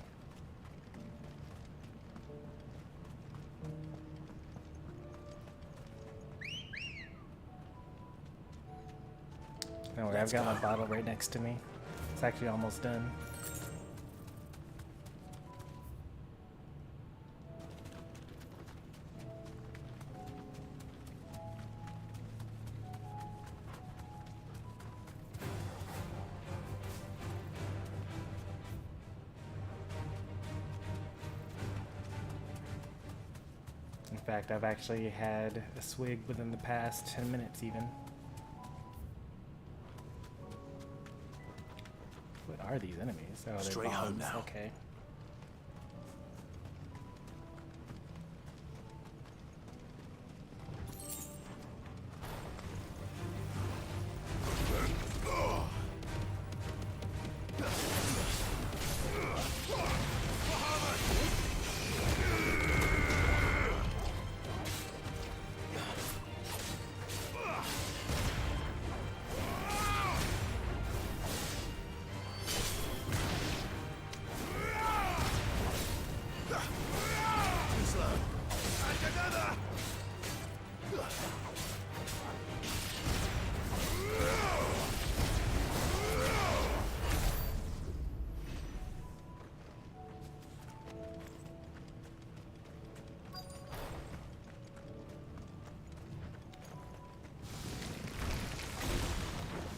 Don't worry, I've got my bottle right next to me. It's actually almost done. In fact, I've actually had a swig within the past 10 minutes even. What are these enemies? Oh, they're Straight home bombs. now. Okay.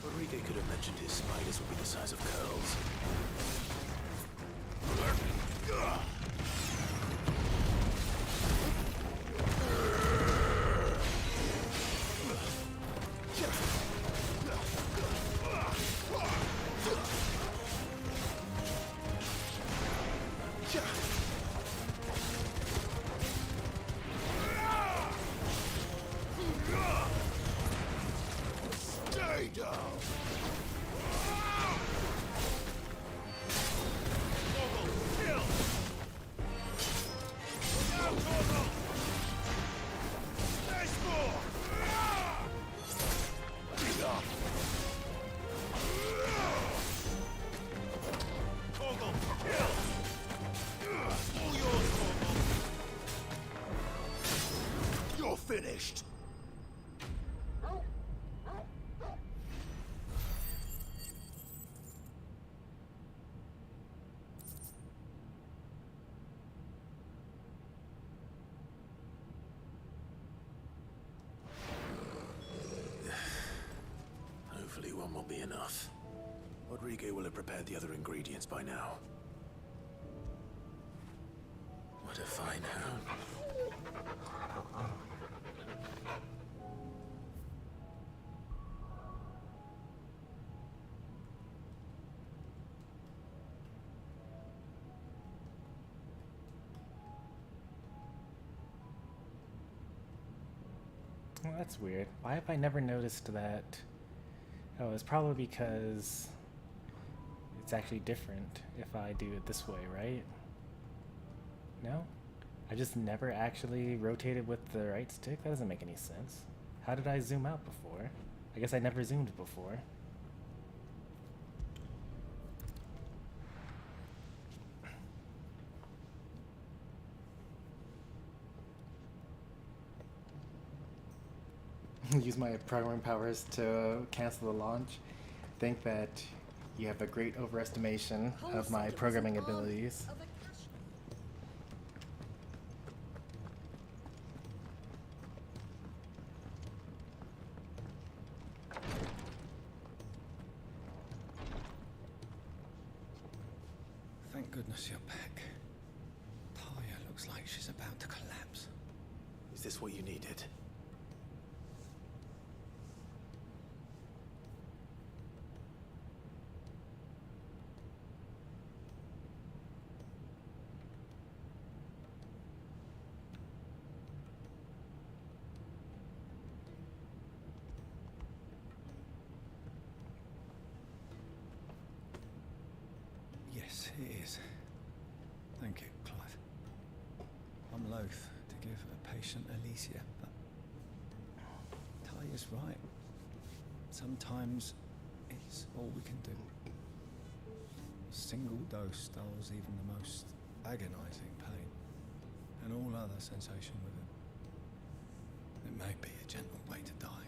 Rodrigo could have mentioned his spiders would be the size of curls. Stay down! You're finished! Hopefully one will be enough. Rodrigo will have prepared the other ingredients by now. What a fine hound. Well, that's weird. Why have I never noticed that? Oh, it's probably because it's actually different if I do it this way, right? No? I just never actually rotated with the right stick? That doesn't make any sense. How did I zoom out before? I guess I never zoomed before. Use my programming powers to cancel the launch. Think that you have a great overestimation of my programming abilities. Thank goodness you're back. Taya looks like she's about to collapse. Is this what you needed? is. Thank you, Clive. I'm loath to give a patient Elysia, but Talia's right. Sometimes it's all we can do. A single dose dulls even the most agonizing pain, and all other sensation with it. It may be a gentle way to die,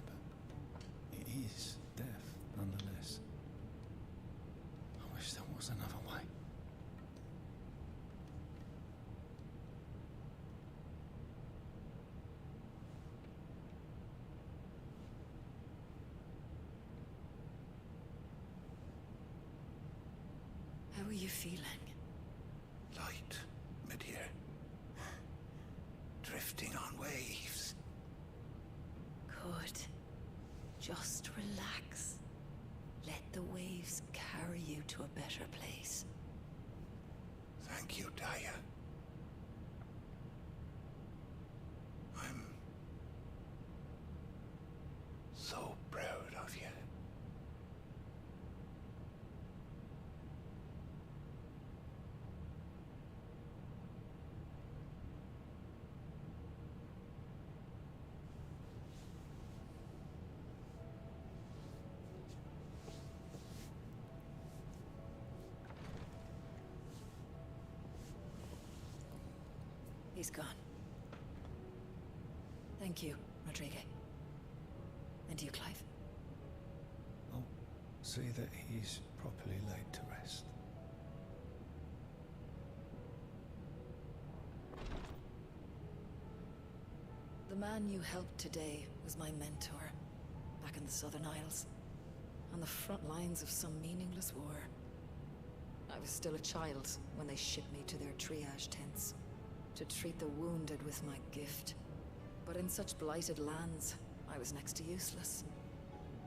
but it is death nonetheless. I wish there was another way. How are you feeling? Light, mid-here. Drifting on waves. Good. Just relax. Let the waves carry you to a better place. Thank you, Daya. I'm so proud of you. He's gone. Thank you, Rodrigue. And you, Clive. I'll see that he's properly laid to rest. The man you helped today was my mentor, back in the Southern Isles, on the front lines of some meaningless war. I was still a child when they shipped me to their triage tents, to treat the wounded with my gift. But in such blighted lands, I was next to useless.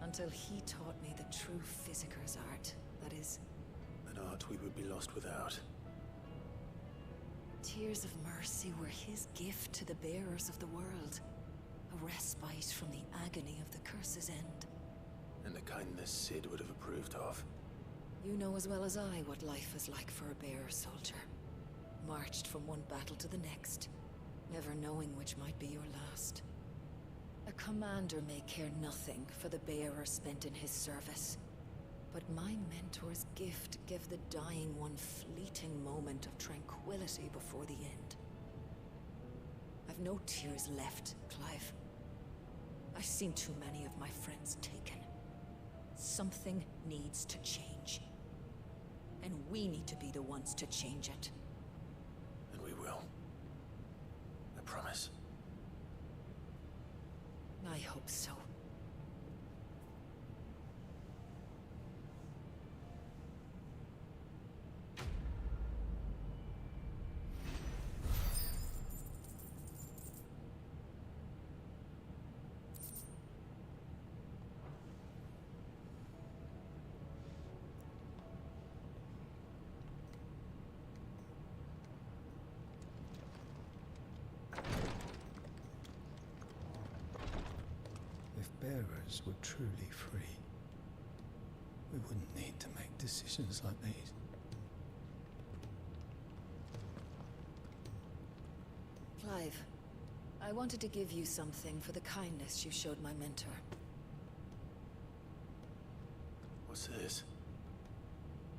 Until he taught me the true Physicker's art, that is... An art we would be lost without. Tears of mercy were his gift to the bearers of the world. A respite from the agony of the curse's end. And a kindness Sid would have approved of. You know as well as I what life is like for a bearer soldier. Marched from one battle to the next, never knowing which might be your last. A commander may care nothing for the bearer spent in his service, but my mentor's gift gave the dying one fleeting moment of tranquility before the end. I've no tears left, Clive. I've seen too many of my friends taken. Something needs to change. And we need to be the ones to change it. And we will. I promise. I hope so. Bearers were truly free, we wouldn't need to make decisions like these. Clive, I wanted to give you something for the kindness you showed my mentor. What's this?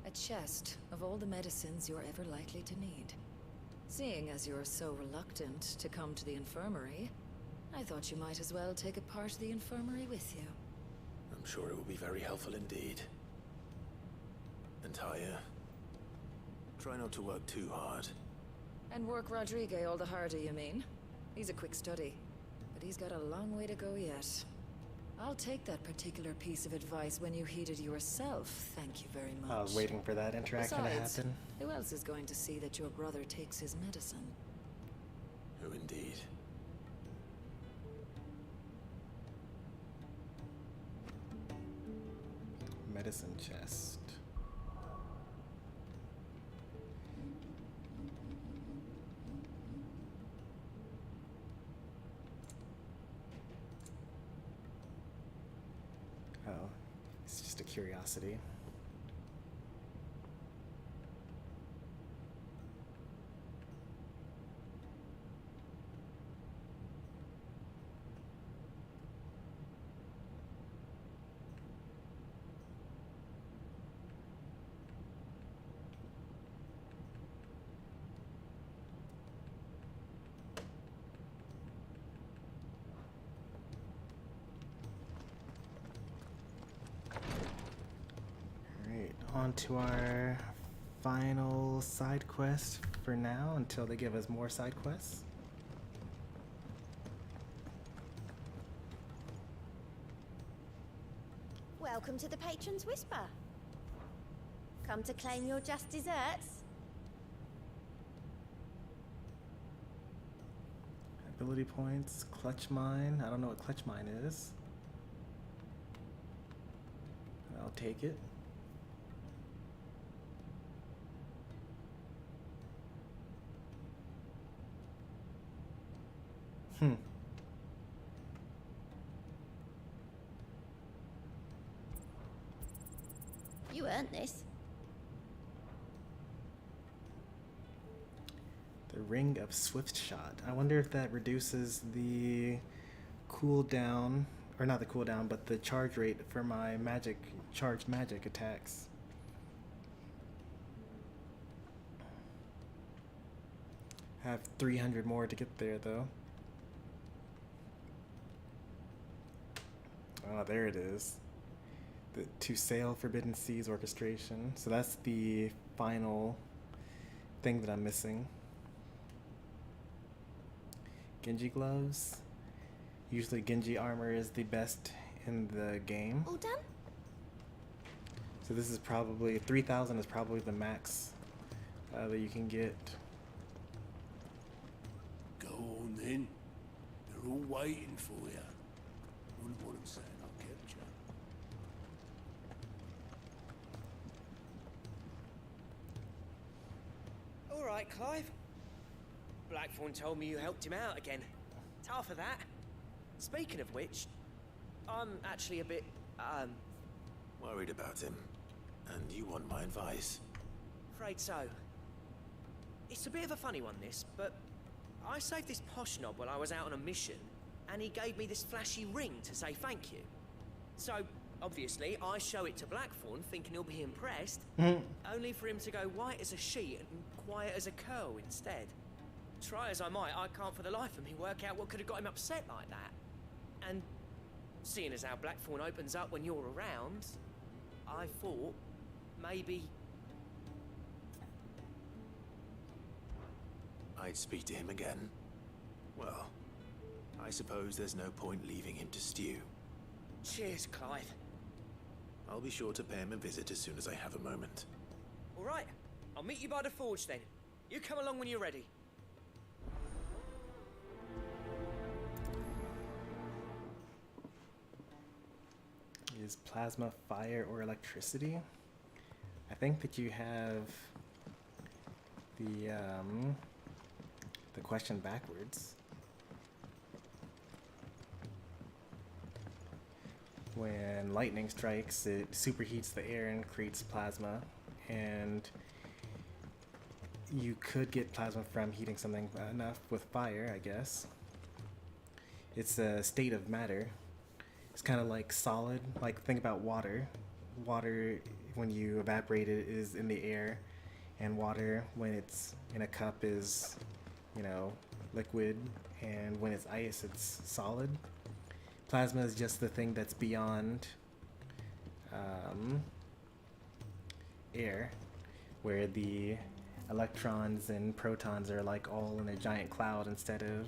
A chest of all the medicines you're ever likely to need. Seeing as you're so reluctant to come to the infirmary, I thought you might as well take a part of the infirmary with you. I'm sure it will be very helpful indeed. And Taya, try not to work too hard. And work Rodrigue all the harder, you mean? He's a quick study, but he's got a long way to go yet. I'll take that particular piece of advice when you heed it yourself, thank you very much. I was waiting for that interaction Besides, to happen. Who else is going to see that your brother takes his medicine? Who indeed? Medicine chest. Oh, it's just a curiosity. on to our final side quest for now until they give us more side quests. Welcome to the Patron's Whisper. Come to claim your just desserts? Ability points, clutch mine. I don't know what clutch mine is. I'll take it. You earned this. The Ring of Swift Shot. I wonder if that reduces the cooldown, or not the cooldown, but the charge rate for my charged magic attacks. I have 300 more to get there though. Oh, there it is. The To Sail Forbidden Seas orchestration. So that's the final thing that I'm missing. Genji gloves. Usually Genji armor is the best in the game. All done? So this is probably 3,000 is probably the max that you can get. Go on then. They're all waiting for you. Wouldn't want them saying I kept you. All right, Clive. Blackthorn told me you helped him out again. Tough for that. Speaking of which, I'm actually a bit, Worried about him. And you want my advice? afraid so. It's a bit of a funny one, this, but I saved this posh knob while I was out on a mission, and he gave me this flashy ring to say thank you. So, obviously, I show it to Blackthorn, thinking he'll be impressed, only for him to go white as a sheet and quiet as a curl instead. Try as I might, I can't for the life of me work out what could have got him upset like that. And seeing as how Blackthorn opens up when you're around, I thought maybe I'd speak to him again. Well, I suppose there's no point leaving him to stew. Cheers, Clive. I'll be sure to pay him a visit as soon as I have a moment. All right, I'll meet you by the forge then. You come along when you're ready. Is plasma fire or electricity? I think that you have the question backwards. When lightning strikes, it superheats the air and creates plasma, and you could get plasma from heating something enough with fire, I guess. It's a state of matter. It's kind of like solid. Like, think about water. Water, when you evaporate it, is in the air, and water, when it's in a cup, is, you know, liquid, and when it's ice, it's solid. Plasma is just the thing that's beyond air, where the electrons and protons are like all in a giant cloud instead of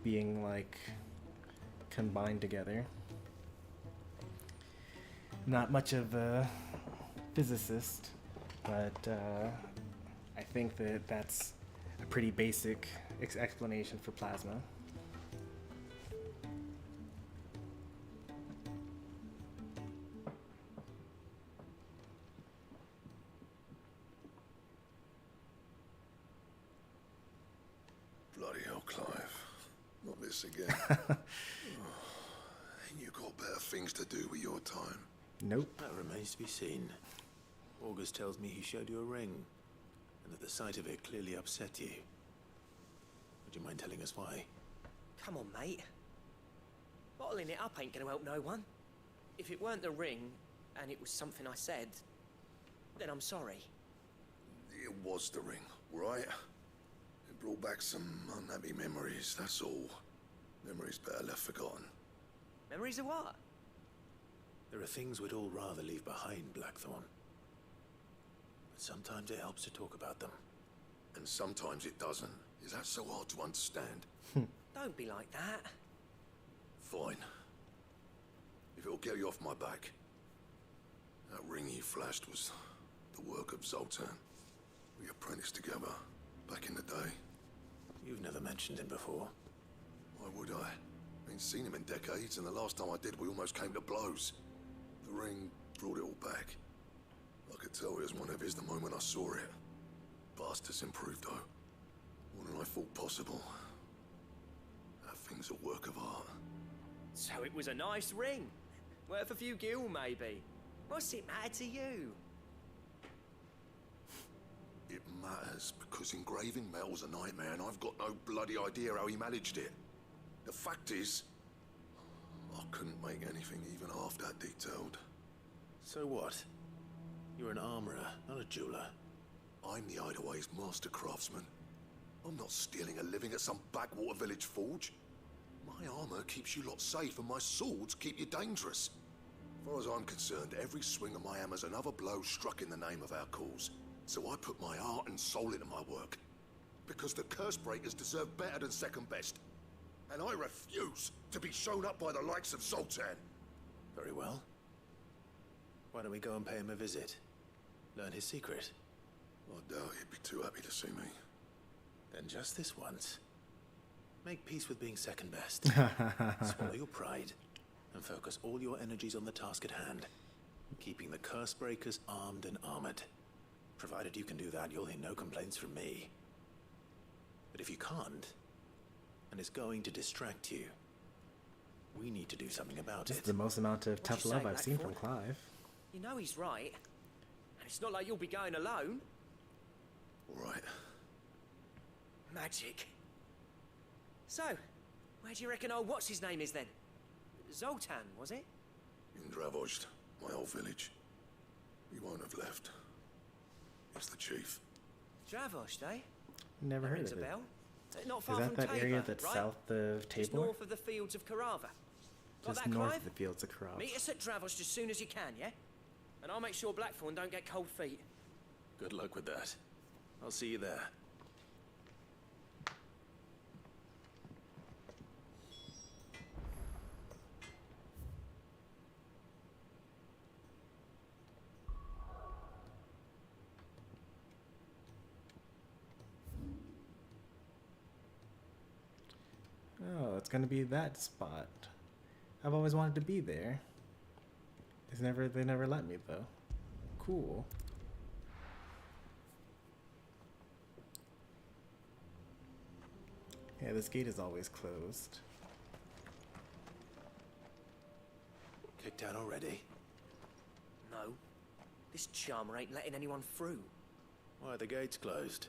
being like combined together. Not much of a physicist, but I think that that's a pretty basic explanation for plasma. Bloody hell, Clive. Not this again. Ain't you got better things to do with your time? Nope. That remains to be seen. August tells me he showed you a ring, and that the sight of it clearly upset you. Would you mind telling us why? Come on, mate. Bottling it up ain't gonna help no one. If it weren't the ring, and it was something I said, then I'm sorry. It was the ring, right? It brought back some unhappy memories, that's all. Memories better left forgotten. Memories of what? There are things we'd all rather leave behind, Blackthorn. Sometimes it helps to talk about them. And sometimes it doesn't. Is that so hard to understand? Don't be like that. Fine. If it'll get you off my back. That ring you flashed was the work of Zoltan. We apprenticed together back in the day. You've never mentioned him before. Why would I? Ain't seen him in decades, and the last time I did, we almost came to blows. The ring brought it all back. I could tell it was one of his the moment I saw it. Bastard's improved, though. More than I thought possible. That thing's a work of art. So it was a nice ring. Worth a few gil, maybe. What's it matter to you? It matters because engraving metal's a nightmare, and I've got no bloody idea how he managed it. The fact is, I couldn't make anything even half that detailed. So what? You're an armorer, not a jeweler. I'm the Hideaway's master craftsman. I'm not stealing a living at some backwater village forge. My armor keeps you lot safe, and my swords keep you dangerous. As far as I'm concerned, every swing of my hammer's another blow struck in the name of our cause. So I put my heart and soul into my work. Because the curse breakers deserve better than second best. And I refuse to be shown up by the likes of Zoltan. Very well. Why don't we go and pay him a visit? Learn his secret. I doubt he'd be too happy to see me. Then just this once. Make peace with being second best. Swallow your pride and focus all your energies on the task at hand. Keeping the curse breakers armed and armored. Provided you can do that, you'll hear no complaints from me. But if you can't, and it's going to distract you, we need to do something about This it. is the most amount of tough you love say, I've seen from Blackthorn? Clive. You know he's right. And it's not like you'll be going alone. All right. Magic. So, where do you reckon old what's-his-name is then? Zoltan, was it? In Dravozd, my old village. He won't have left. He's the chief. Dravozd, eh? Never heard Rings of a it. bell. Not Is far that from that Tabor, area that's right? south of Just Tabor? north of the fields of Carava. Got Just that, north Clive? of the fields of Karab. Meet us at Dravozd as soon as you can, yeah? And I'll make sure Blackthorn don't get cold feet. Good luck with that. I'll see you there. Oh, it's gonna be that spot. I've always wanted to be there. They never let me though. Cool. Yeah, this gate is always closed. Kicked out already? No. This charmer ain't letting anyone through. Why are the gates closed?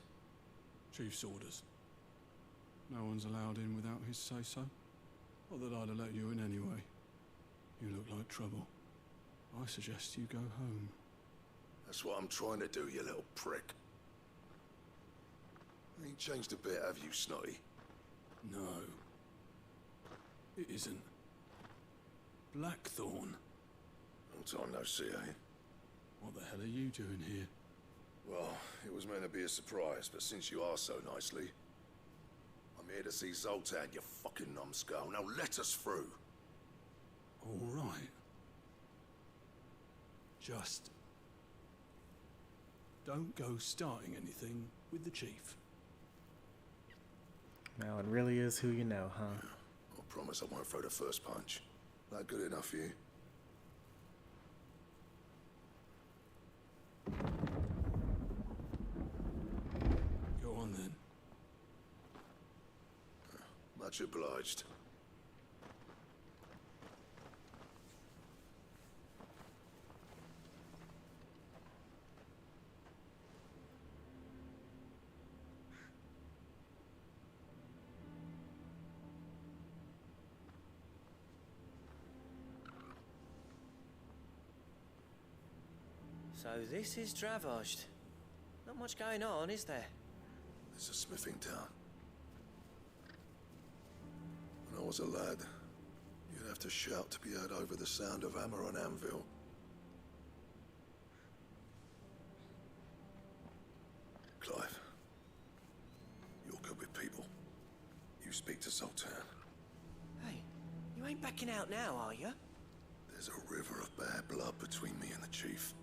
Chief's orders. No one's allowed in without his say-so. Not that I'd have let you in anyway. You look like trouble. I suggest you go home. That's what I'm trying to do, you little prick. Ain't changed a bit, have you, Snotty? No. It isn't. Blackthorn. Long time no see, eh? What the hell are you doing here? Well, it was meant to be a surprise, but since you are so nicely, I'm here to see Zoltan, you fucking numbskull. Now let us through. All right. Just don't go starting anything with the chief. Now it really is who you know, huh? I promise I won't throw the first punch. That good enough for you? Go on then. Much obliged. So this is Dravozd. Not much going on, is there? It's a smithing town. When I was a lad, you'd have to shout to be heard over the sound of hammer on anvil. Zoltan. Hey, you ain't backing out now, are you? There's a river of bad blood between me and the chief.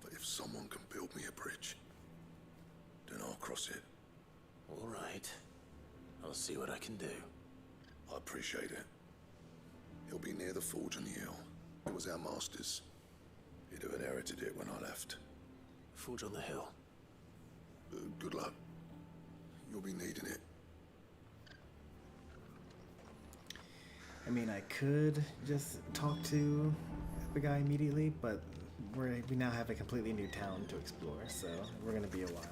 But if someone can build me a bridge, then I'll cross it. All right. I'll see what I can do. I appreciate it. He'll be near the forge on the hill. It was our master's. He'd have inherited it when I left. Forge on the hill. Good luck. You'll be needing it. I mean, I could just talk to the guy immediately, but we now have a completely new town to explore, so we're gonna be a while.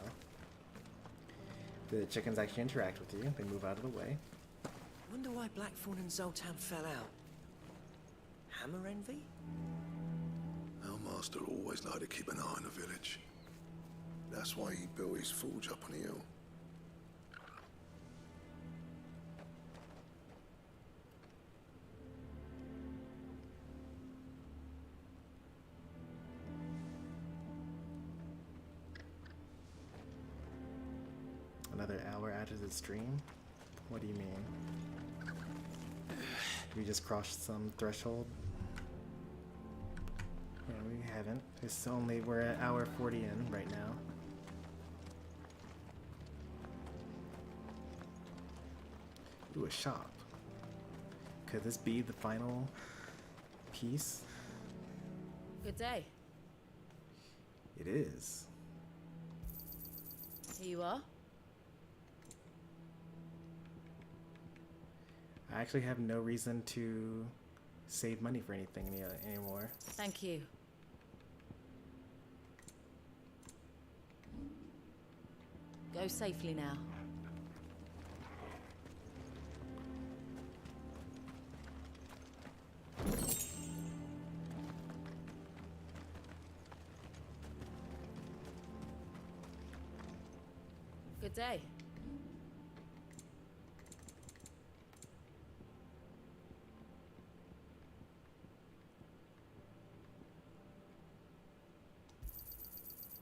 The chickens actually interact with you. They move out of the way. Wonder why Blackthorn and Zoltan fell out. Hammer envy? Our master always liked to keep an eye on the village. That's why he built his forge up on the hill. Another hour after the stream? What do you mean? We just crossed some threshold? Yeah, we haven't. We're at hour 40 in right now. Ooh, a shop. Could this be the final piece? Good day. It is. Here you are. I actually have no reason to save money for anything anymore. Thank you. Go safely now. Good day.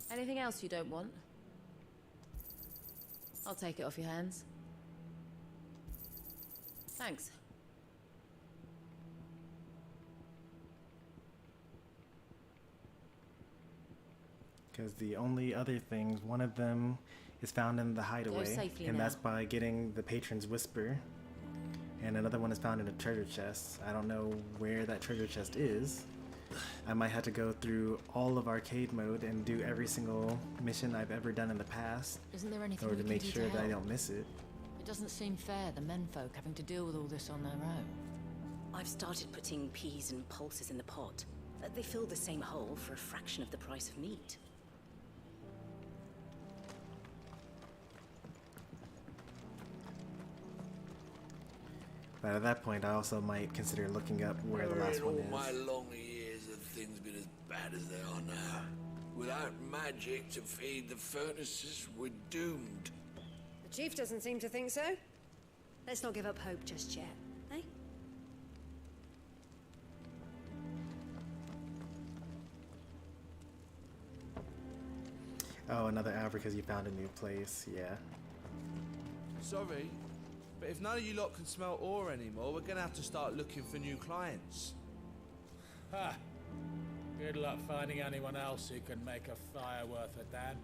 Anything else you don't want? I'll take it off your hands. Thanks. Because the only other things, one of them is found in the hideaway, and that's by getting the patron's whisper. And another one is found in a treasure chest. I don't know where that treasure chest is. I might have to go through all of arcade mode and do every single mission I've ever done in the past. Isn't there anything in order we to make can do sure to that I help? don't miss it. It doesn't seem fair, the menfolk having to deal with all this on their own. I've started putting peas and pulses in the pot. They fill the same hole for a fraction of the price of meat. But at that point, I also might consider looking up where the last one all my is. long years have things been as bad as they are now. Without magic to feed the furnaces, we're doomed. The chief doesn't seem to think so. Let's not give up hope just yet, eh? Oh, another hour because you found a new place. Yeah. Sorry, but if none of you lot can smell ore anymore, we're gonna have to start looking for new clients. Ha! Good luck finding anyone else who can make a fire worth a damn.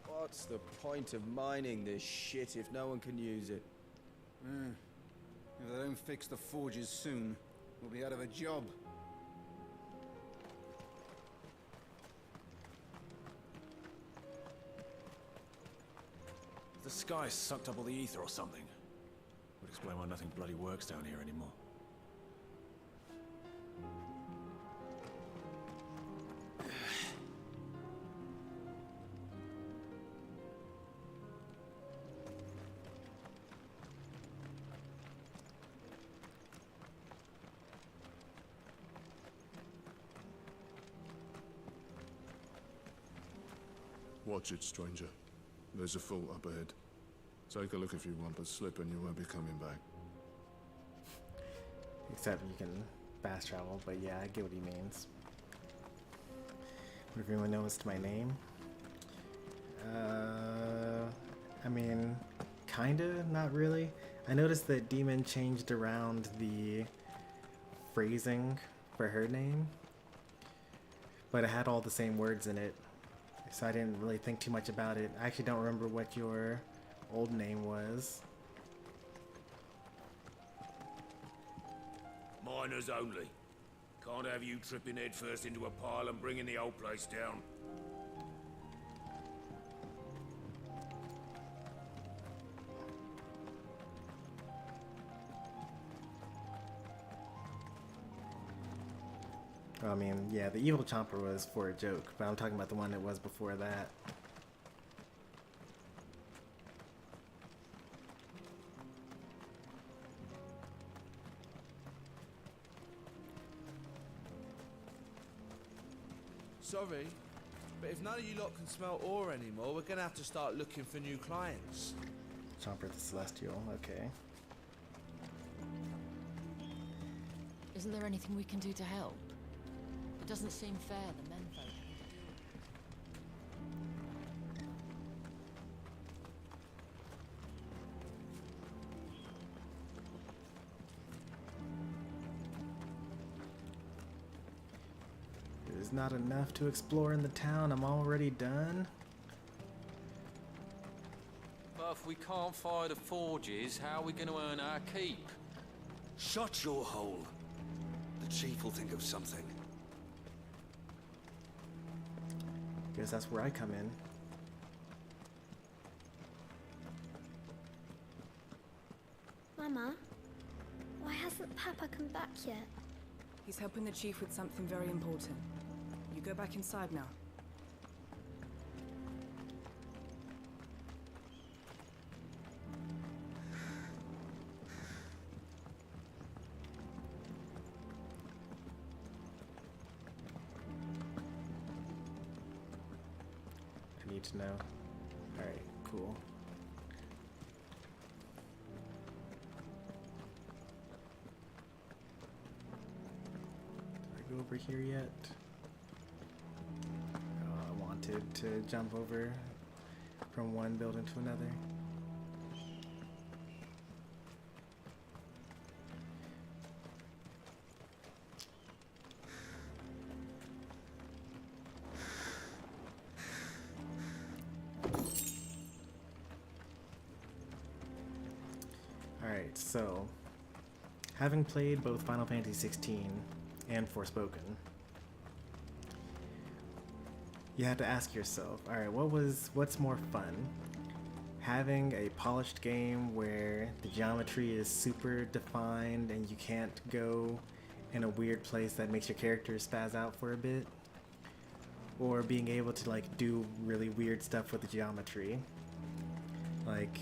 What's the point of mining this shit if no one can use it? If they don't fix the forges soon, we'll be out of a job. The sky sucked up all the ether or something. Would explain why nothing bloody works down here anymore. Watch it, stranger. There's a fault up ahead. Take a look if you want, but slip and you won't be coming back. Except you can fast travel, but yeah, I get what he means. Would everyone know what's my name? I mean, kinda, not really. I noticed that Demon changed around the phrasing for her name, but it had all the same words in it, so I didn't really think too much about it. I actually don't remember what your old name was. Miners only. Can't have you tripping head first into a pile and bringing the whole place down. I mean, yeah, the evil chomper was for a joke, but I'm talking about the one that was before that. Sorry, but if none of you lot can smell ore anymore, we're gonna have to start looking for new clients. Chomper the Celestial, okay. Isn't there anything we can do to help? It doesn't seem fair the menfolk. There's not enough to explore in the town. I'm already done. But if we can't find the forges, how are we going to earn our keep? Shut your hole. The chief will think of something. Guess that's where I come in. Mama, why hasn't Papa come back yet? He's helping the chief with something very important. You go back inside now. I need to know. Alright, cool. Did I go over here yet? Oh, I wanted to jump over from one building to another. Alright, so having played both Final Fantasy XVI and Forspoken, you have to ask yourself, alright, what's more fun? Having a polished game where the geometry is super defined and you can't go in a weird place that makes your character spaz out for a bit? Or being able to like do really weird stuff with the geometry? Like,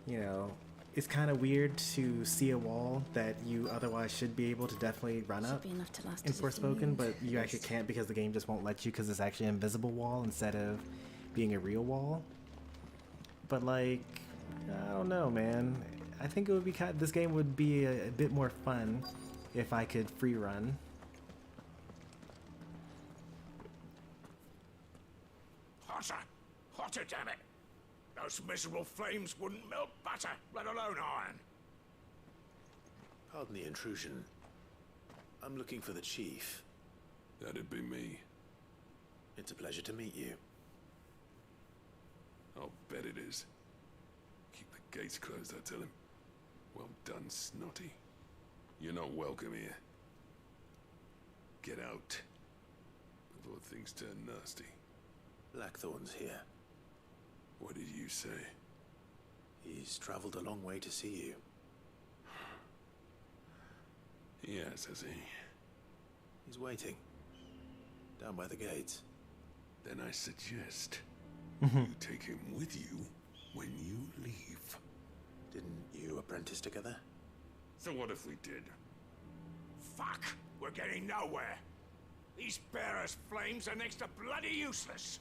you know, it's kind of weird to see a wall that you otherwise should be able to definitely run up in Forspoken, but you actually can't because the game just won't let you because it's actually an invisible wall instead of being a real wall. But like, I don't know, man. I think it would be this game would be a bit more fun if I could free run. Hotter! Hotter, damn it! Those miserable flames wouldn't melt butter, let alone iron. Pardon the intrusion. I'm looking for the chief. That'd be me. It's a pleasure to meet you. I'll bet it is. Keep the gates closed, I tell him. Well done, Snotty. You're not welcome here. Get out. Before things turn nasty. Blackthorn's here. What did you say? He's traveled a long way to see you. Yes, has he? He's waiting. Down by the gates. Then I suggest you take him with you when you leave. Didn't you apprentice together? So what if we did? Fuck! We're getting nowhere! These bearers' flames are next to bloody useless!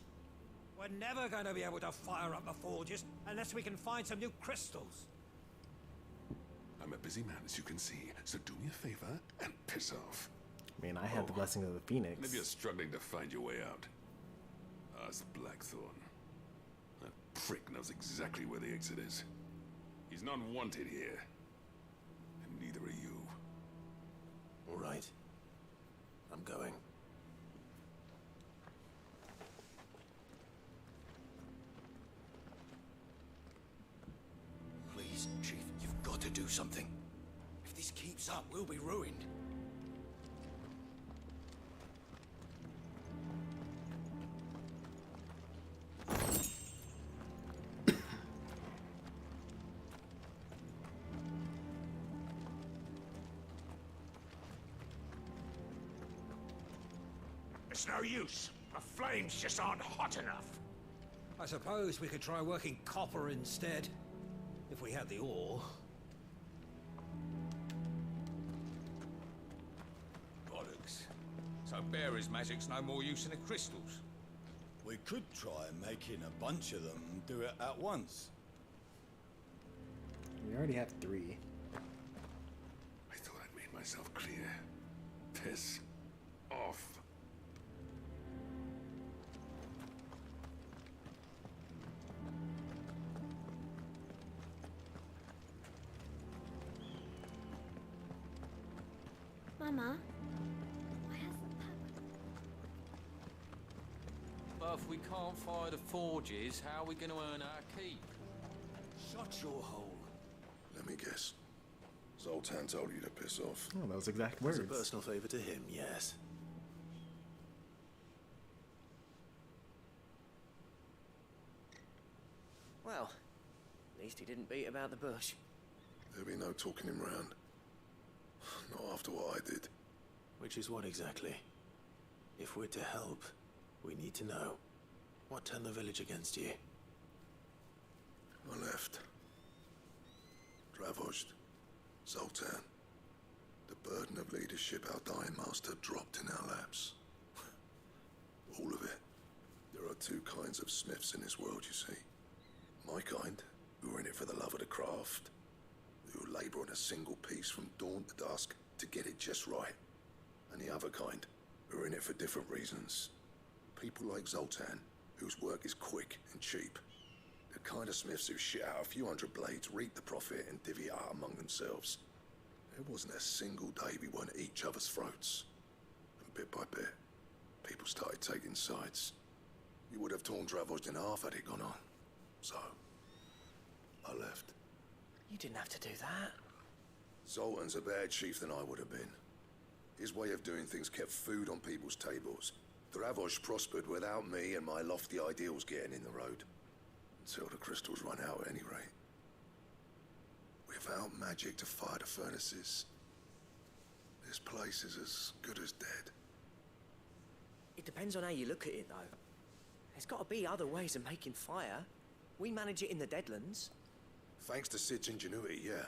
We're never going to be able to fire up the forges unless we can find some new crystals. I'm a busy man, as you can see, so do me a favor and piss off. I mean, I have the blessing of the Phoenix. And if you're struggling to find your way out, ask Blackthorn. That prick knows exactly where the exit is. He's not wanted here. And neither are you. All right. I'm going. Please, Chief, you've got to do something. If this keeps up, we'll be ruined. It's no use. The flames just aren't hot enough. I suppose we could try working copper instead. If we had the ore. Bollocks. So bearer's magic's no more use than the crystals. We could try making a bunch of them and do it at once. We already have 3. I thought I'd made myself clear. Piss off. Mama, why hasn't But if we can't fire the forges, how are we going to earn our keep? Shut your hole. Let me guess. Zoltan told you to piss off. Oh, those exact words. As a personal favor to him, yes. Well, at least he didn't beat about the bush. There'll be no talking him round. Not after what I did. Which is what exactly? If we're to help, we need to know. What turned the village against you? I left. Dravost. Zoltan. The burden of leadership our dying master dropped in our laps. All of it. There are 2 kinds of smiths in this world, you see. My kind, who are in it for the love of the craft, who labour on a single piece from dawn to dusk to get it just right. And the other kind, who are in it for different reasons. People like Zoltan, whose work is quick and cheap. The kind of smiths who shit out a few hundred blades, reap the profit, and divvy it out among themselves. There wasn't a single day we weren't at each other's throats. And bit by bit, people started taking sides. You would have torn Dravost in half had it gone on. So, I left. You didn't have to do that. Zoltan's a better chief than I would have been. His way of doing things kept food on people's tables. Dravost prospered without me and my lofty ideals getting in the road. Until the crystals run out at any rate. Without magic to fire the furnaces, this place is as good as dead. It depends on how you look at it, though. There's got to be other ways of making fire. We manage it in the Deadlands. Thanks to Sid's ingenuity, yeah.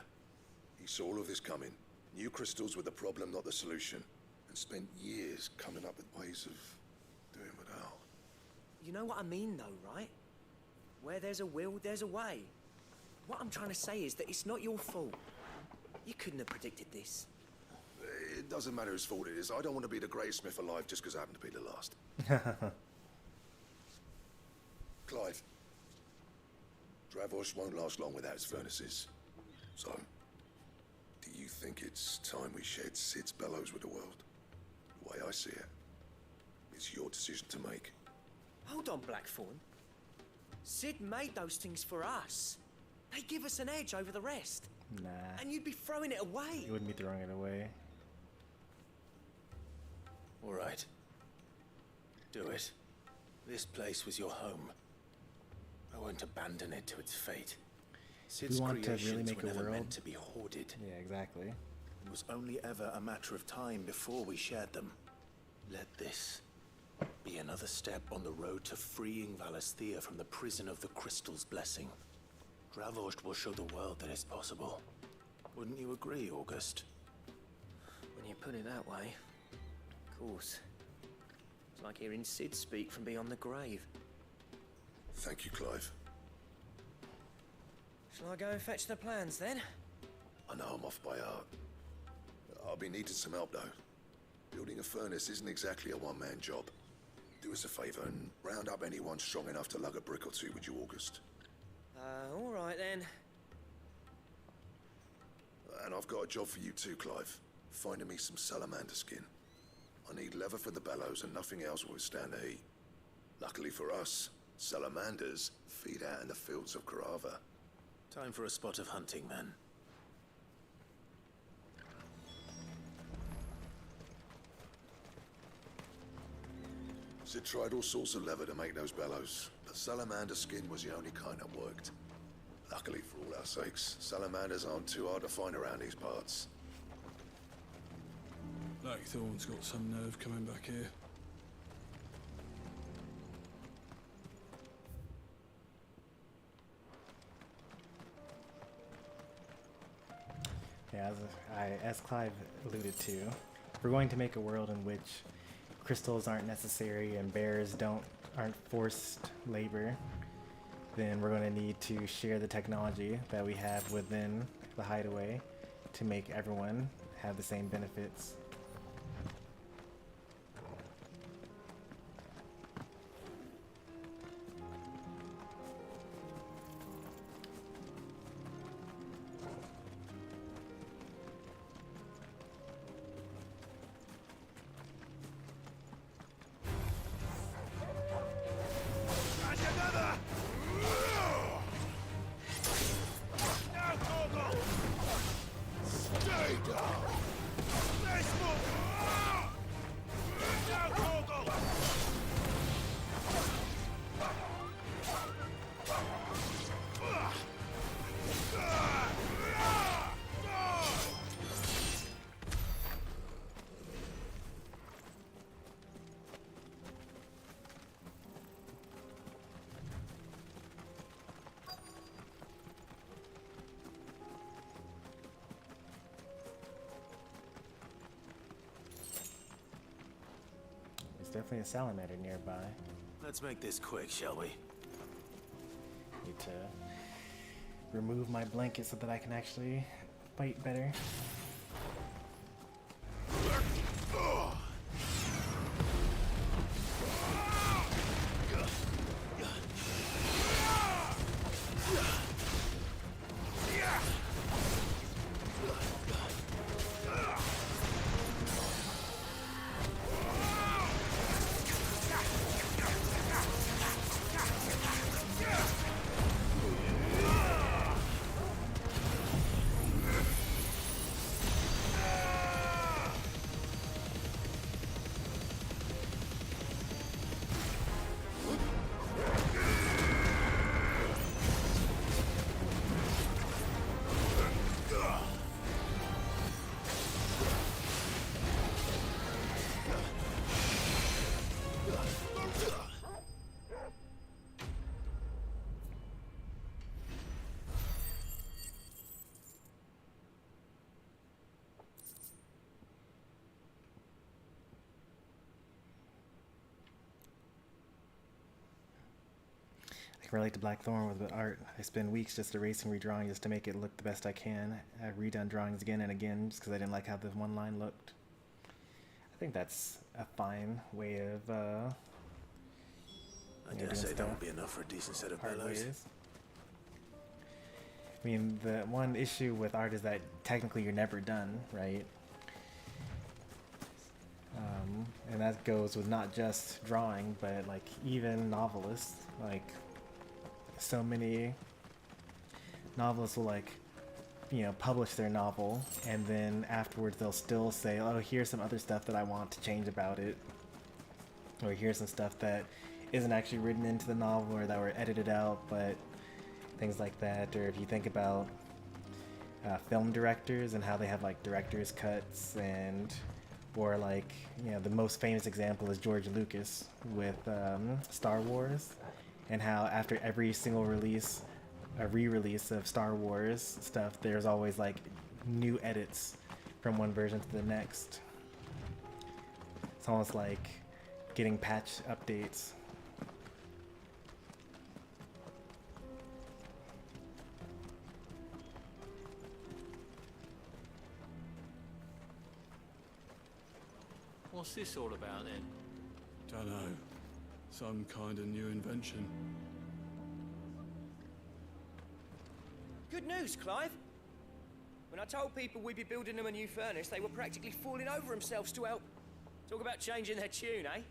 He saw all of this coming. Knew crystals were the problem, not the solution. And spent years coming up with ways of doing without. You know what I mean, though, right? Where there's a will, there's a way. What I'm trying to say is that it's not your fault. You couldn't have predicted this. It doesn't matter whose fault it is. I don't want to be the greatest smith alive just because I happen to be the last. Clive. Dravost won't last long without his furnaces. So, do you think it's time we shared Sid's bellows with the world? The way I see it, it's your decision to make. Hold on, Blackthorn. Sid made those things for us. They give us an edge over the rest. Nah. And you'd be throwing it away. You wouldn't be throwing it away. All right. Do it. This place was your home. I won't abandon it to its fate. Sid's want to creations really make were a never world? meant to be hoarded. Yeah, exactly. It was only ever a matter of time before we shared them. Let this be another step on the road to freeing Valisthea from the prison of the Crystal's blessing. Dravost will show the world that it's possible. Wouldn't you agree, August? When you put it that way, of course. It's like hearing Sid speak from beyond the grave. Thank you, Clive. Shall I go and fetch the plans, then? I know I'm off by heart. I'll be needing some help, though. Building a furnace isn't exactly a one-man job. Do us a favor and round up anyone strong enough to lug a brick or two, would you, August? All right then. And I've got a job for you too, Clive. Finding me some salamander skin. I need leather for the bellows and nothing else will withstand the heat. Luckily for us, salamanders feed out in the fields of Carava. Time for a spot of hunting, then. Sid tried all sorts of leather to make those bellows, but salamander skin was the only kind that worked. Luckily for all our sakes, salamanders aren't too hard to find around these parts. Blackthorn's got some nerve coming back here. Yeah, as Clive alluded to, we're going to make a world in which crystals aren't necessary and bears aren't forced labor. Then we're going to need to share the technology that we have within the hideaway to make everyone have the same benefits. Definitely a salamander nearby. Let's make this quick, shall we? Need to remove my blanket so that I can actually fight better. I relate to Blackthorn with the art. I spend weeks just erasing, redrawing just to make it look the best I can. I've redone drawings again and again just because I didn't like how the one line looked. I think that's a fine way of I dare say that won't be enough for a decent set of bellows. I mean, the one issue with art is that technically you're never done, right? And that goes with not just drawing, but like even novelists. Like so many novelists will publish their novel, and then afterwards they'll still say, oh, here's some other stuff that I want to change about it, or here's some stuff that isn't actually written into the novel or that were edited out, but things like that. Or if you think about film directors and how they have like director's cuts, or the most famous example is George Lucas with Star Wars, and how after every single release, a re-release of Star Wars stuff, there's always like new edits from one version to the next. It's almost like getting patch updates. What's this all about then? Dunno. Some kind of new invention. Good news, Clive. When I told people we'd be building them a new furnace, they were practically falling over themselves to help. Talk about changing their tune, eh?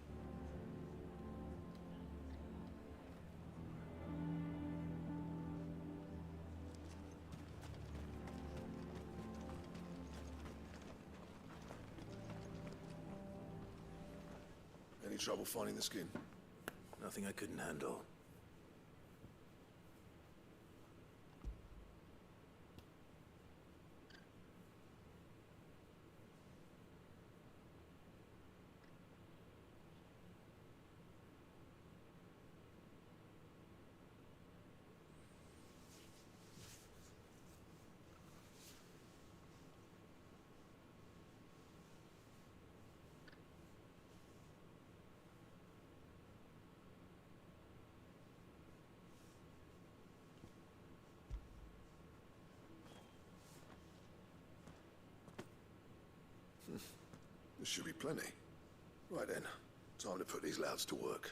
Any trouble finding the skin? Nothing I couldn't handle. There should be plenty. Right then, time to put these louds to work.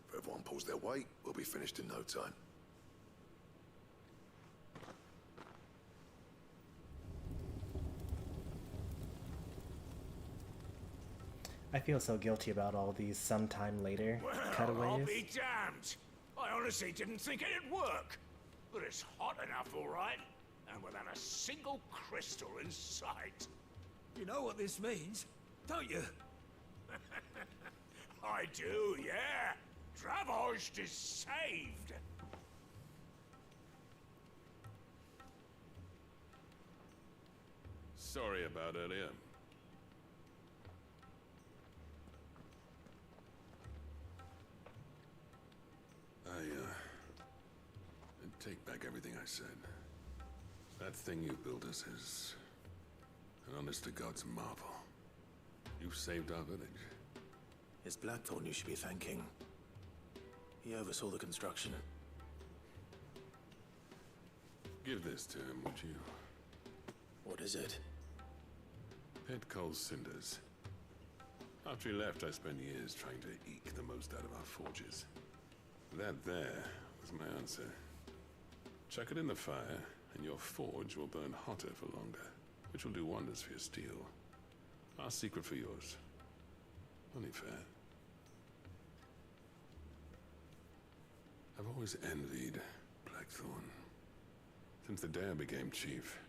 If everyone pulls their weight, we'll be finished in no time. I feel so guilty about all these sometime later cutaways. I'll be damned. I honestly didn't think it'd work. But it's hot enough, all right. And without a single crystal in sight. You know what this means, don't you? I do, yeah. Dravozd is saved. Sorry about earlier. I take back everything I said. That thing you built us is an honest-to-God's marvel. You've saved our village. It's Blackthorn you should be thanking. He oversaw the construction. Give this to him, would you? What is it? Pet Cole's cinders. After he left, I spent years trying to eke the most out of our forges. That there was my answer. Chuck it in the fire, and your forge will burn hotter for longer, which will do wonders for your steel. Our secret for yours. Only fair. I've always envied Blackthorn. Since the day I became chief,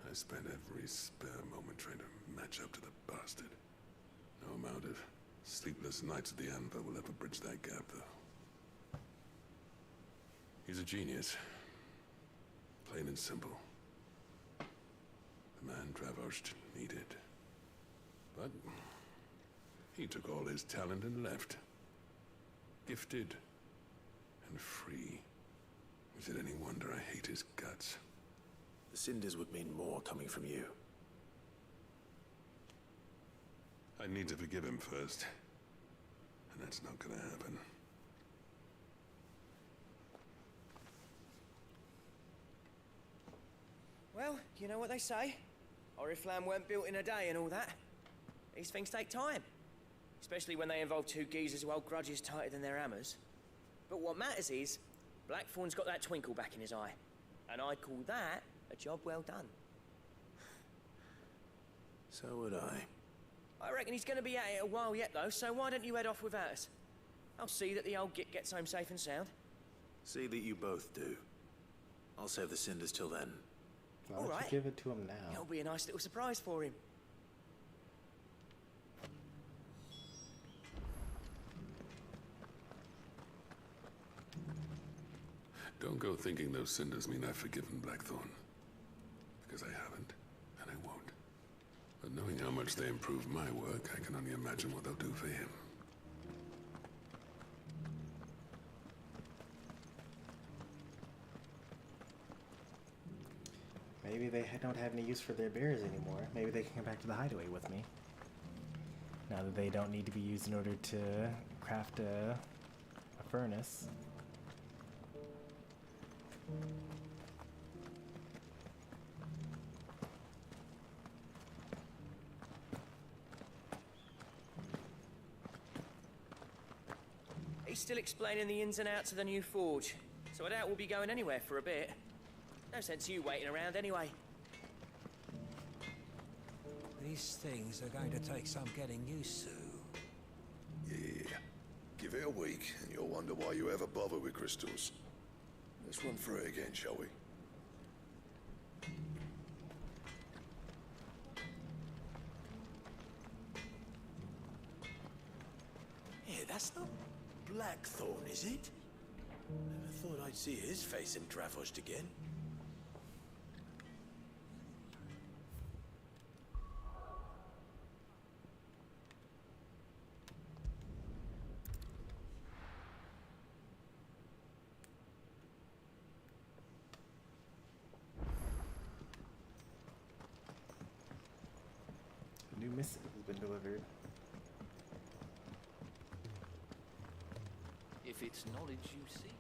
I spent every spare moment trying to match up to the bastard. No amount of sleepless nights at the Anvil will ever bridge that gap, though. He's a genius. Plain and simple. The man Dravozd needed. But he took all his talent and left. Gifted and free. Is it any wonder I hate his guts? The cinders would mean more coming from you. I need to forgive him first. And that's not gonna happen. Well, you know what they say. Oriflamme weren't built in a day and all that. These things take time. Especially when they involve two geezers who hold grudges tighter than their hammers. But what matters is, Blackthorn's got that twinkle back in his eye. And I call that a job well done. So would I. I reckon he's going to be at it a while yet, though, so why don't you head off without us? I'll see that the old git gets home safe and sound. See that you both do. I'll save the cinders till then. Why don't you give it to him now? It'll be a nice little surprise for him. Don't go thinking those cinders mean I've forgiven Blackthorn. Because I haven't, and I won't. But knowing how much they improve my work, I can only imagine what they'll do for him. Maybe they don't have any use for their bears anymore. Maybe they can come back to the hideaway with me. Now that they don't need to be used in order to craft a furnace. still explaining the ins and outs of the new forge, so I doubt we'll be going anywhere for a bit. No sense you waiting around anyway. These things are going to take some getting used to. Yeah. Give it a week, and you'll wonder why you ever bother with crystals. Let's run through it again, shall we? Yeah, that's not Blackthorn, is it? Never thought I'd see his face in Dravoshed again. New missive has been delivered. If it's knowledge you seek.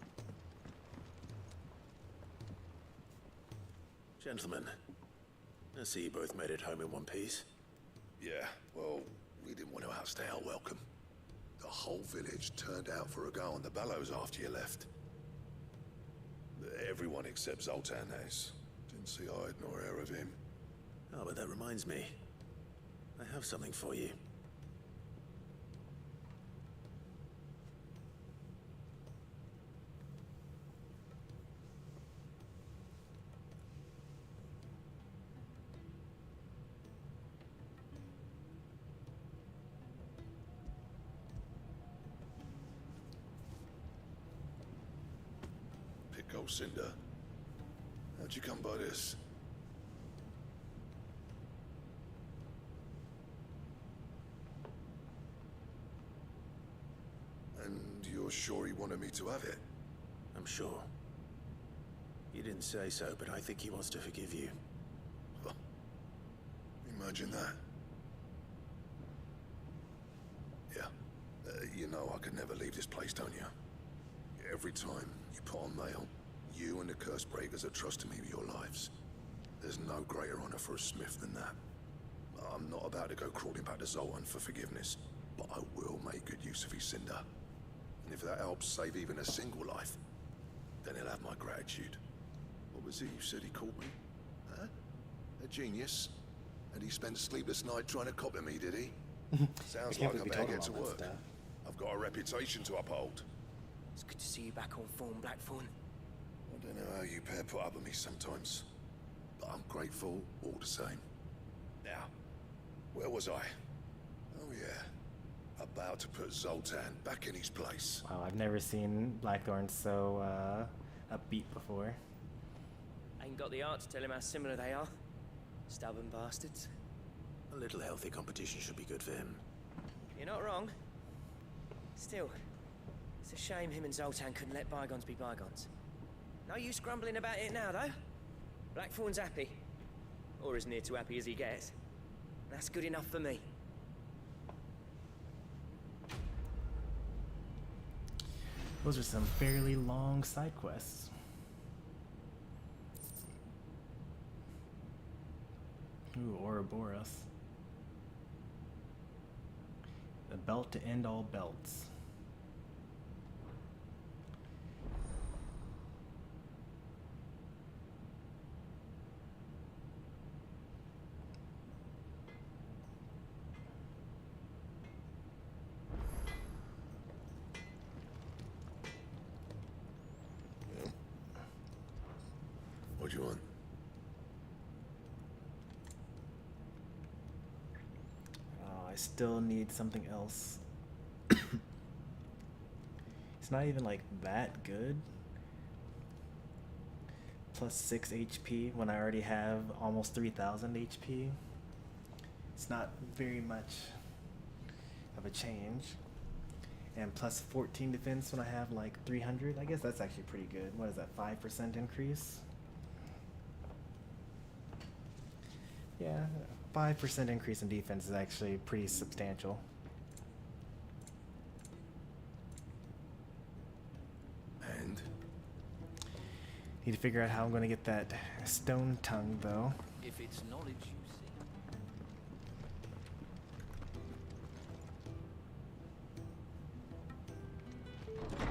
Gentlemen, I see you both made it home in one piece. Yeah, well, we didn't want to outstay our welcome. The whole village turned out for a go on the bellows after you left. Everyone except Zoltan has. Didn't see hide nor hair of him. Oh, but that reminds me. I have something for you. Pick Cinder. How'd you come by this? And you're sure he wanted me to have it? I'm sure. He didn't say so, but I think he wants to forgive you. Imagine that. Yeah. You know I could never leave this place, don't you? Every time you put on mail, you and the Curse Breakers are trusting me with your lives. There's no greater honor for a smith than that. I'm not about to go crawling back to Zoltan for forgiveness, but I will make good use of his cinder. And if that helps save even a single life, then he'll have my gratitude. What was it you said he called me? Huh? A genius? And he spent sleepless night trying to copy me, did he? Sounds like I better get to work. I've got a reputation to uphold. It's good to see you back on form, Blackthorn. I don't know how you pair put up with me sometimes, but I'm grateful all the same. Now, where was I? Oh yeah, about to put Zoltan back in his place. Wow, I've never seen Blackthorn so upbeat before. Ain't got the art to tell him how similar they are. Stubborn bastards. A little healthy competition should be good for him. You're not wrong. Still, it's a shame him and Zoltan couldn't let bygones be bygones. No use grumbling about it now, though. Blackthorn's happy. Or as near to happy as he gets. That's good enough for me. Those are some fairly long side quests. Ooh, Ouroboros. The belt to end all belts. What do you want? I still need something else. It's not even like that good. Plus 6 HP when I already have almost 3000 HP. It's not very much of a change. And plus 14 defense when I have like 300. I guess that's actually pretty good. What is that, 5% increase? Yeah, 5% increase in defense is actually pretty substantial. And? Need to figure out how I'm going to get that stone tongue, though. If it's knowledge you seek.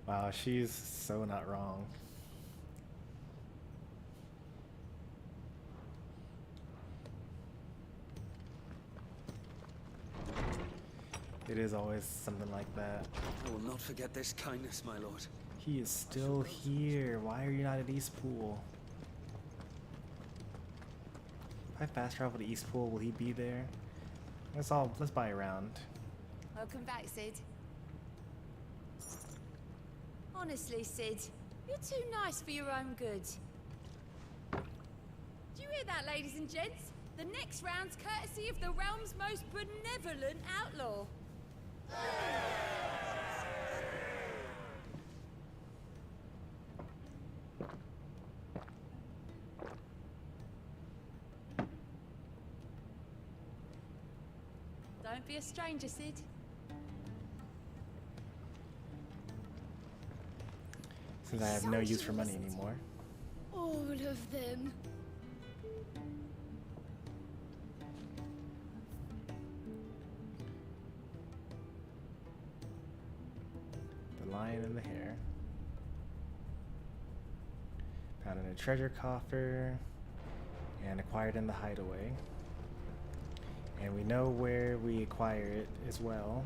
Wow, she's so not wrong. It is always something like that. I will not forget this kindness, my lord. He is still here. Why are you not at Eastpool? If I fast travel to Eastpool, will he be there? Let's buy a round. Welcome back, Sid. Honestly, Sid, you're too nice for your own good. Do you hear that, ladies and gents? The next round's courtesy of the realm's most benevolent outlaw. Don't be a stranger, Sid. Since I have no use for money anymore. All of them. The lion and the hare. Found in a treasure coffer and acquired in the hideaway. And we know where we acquire it as well.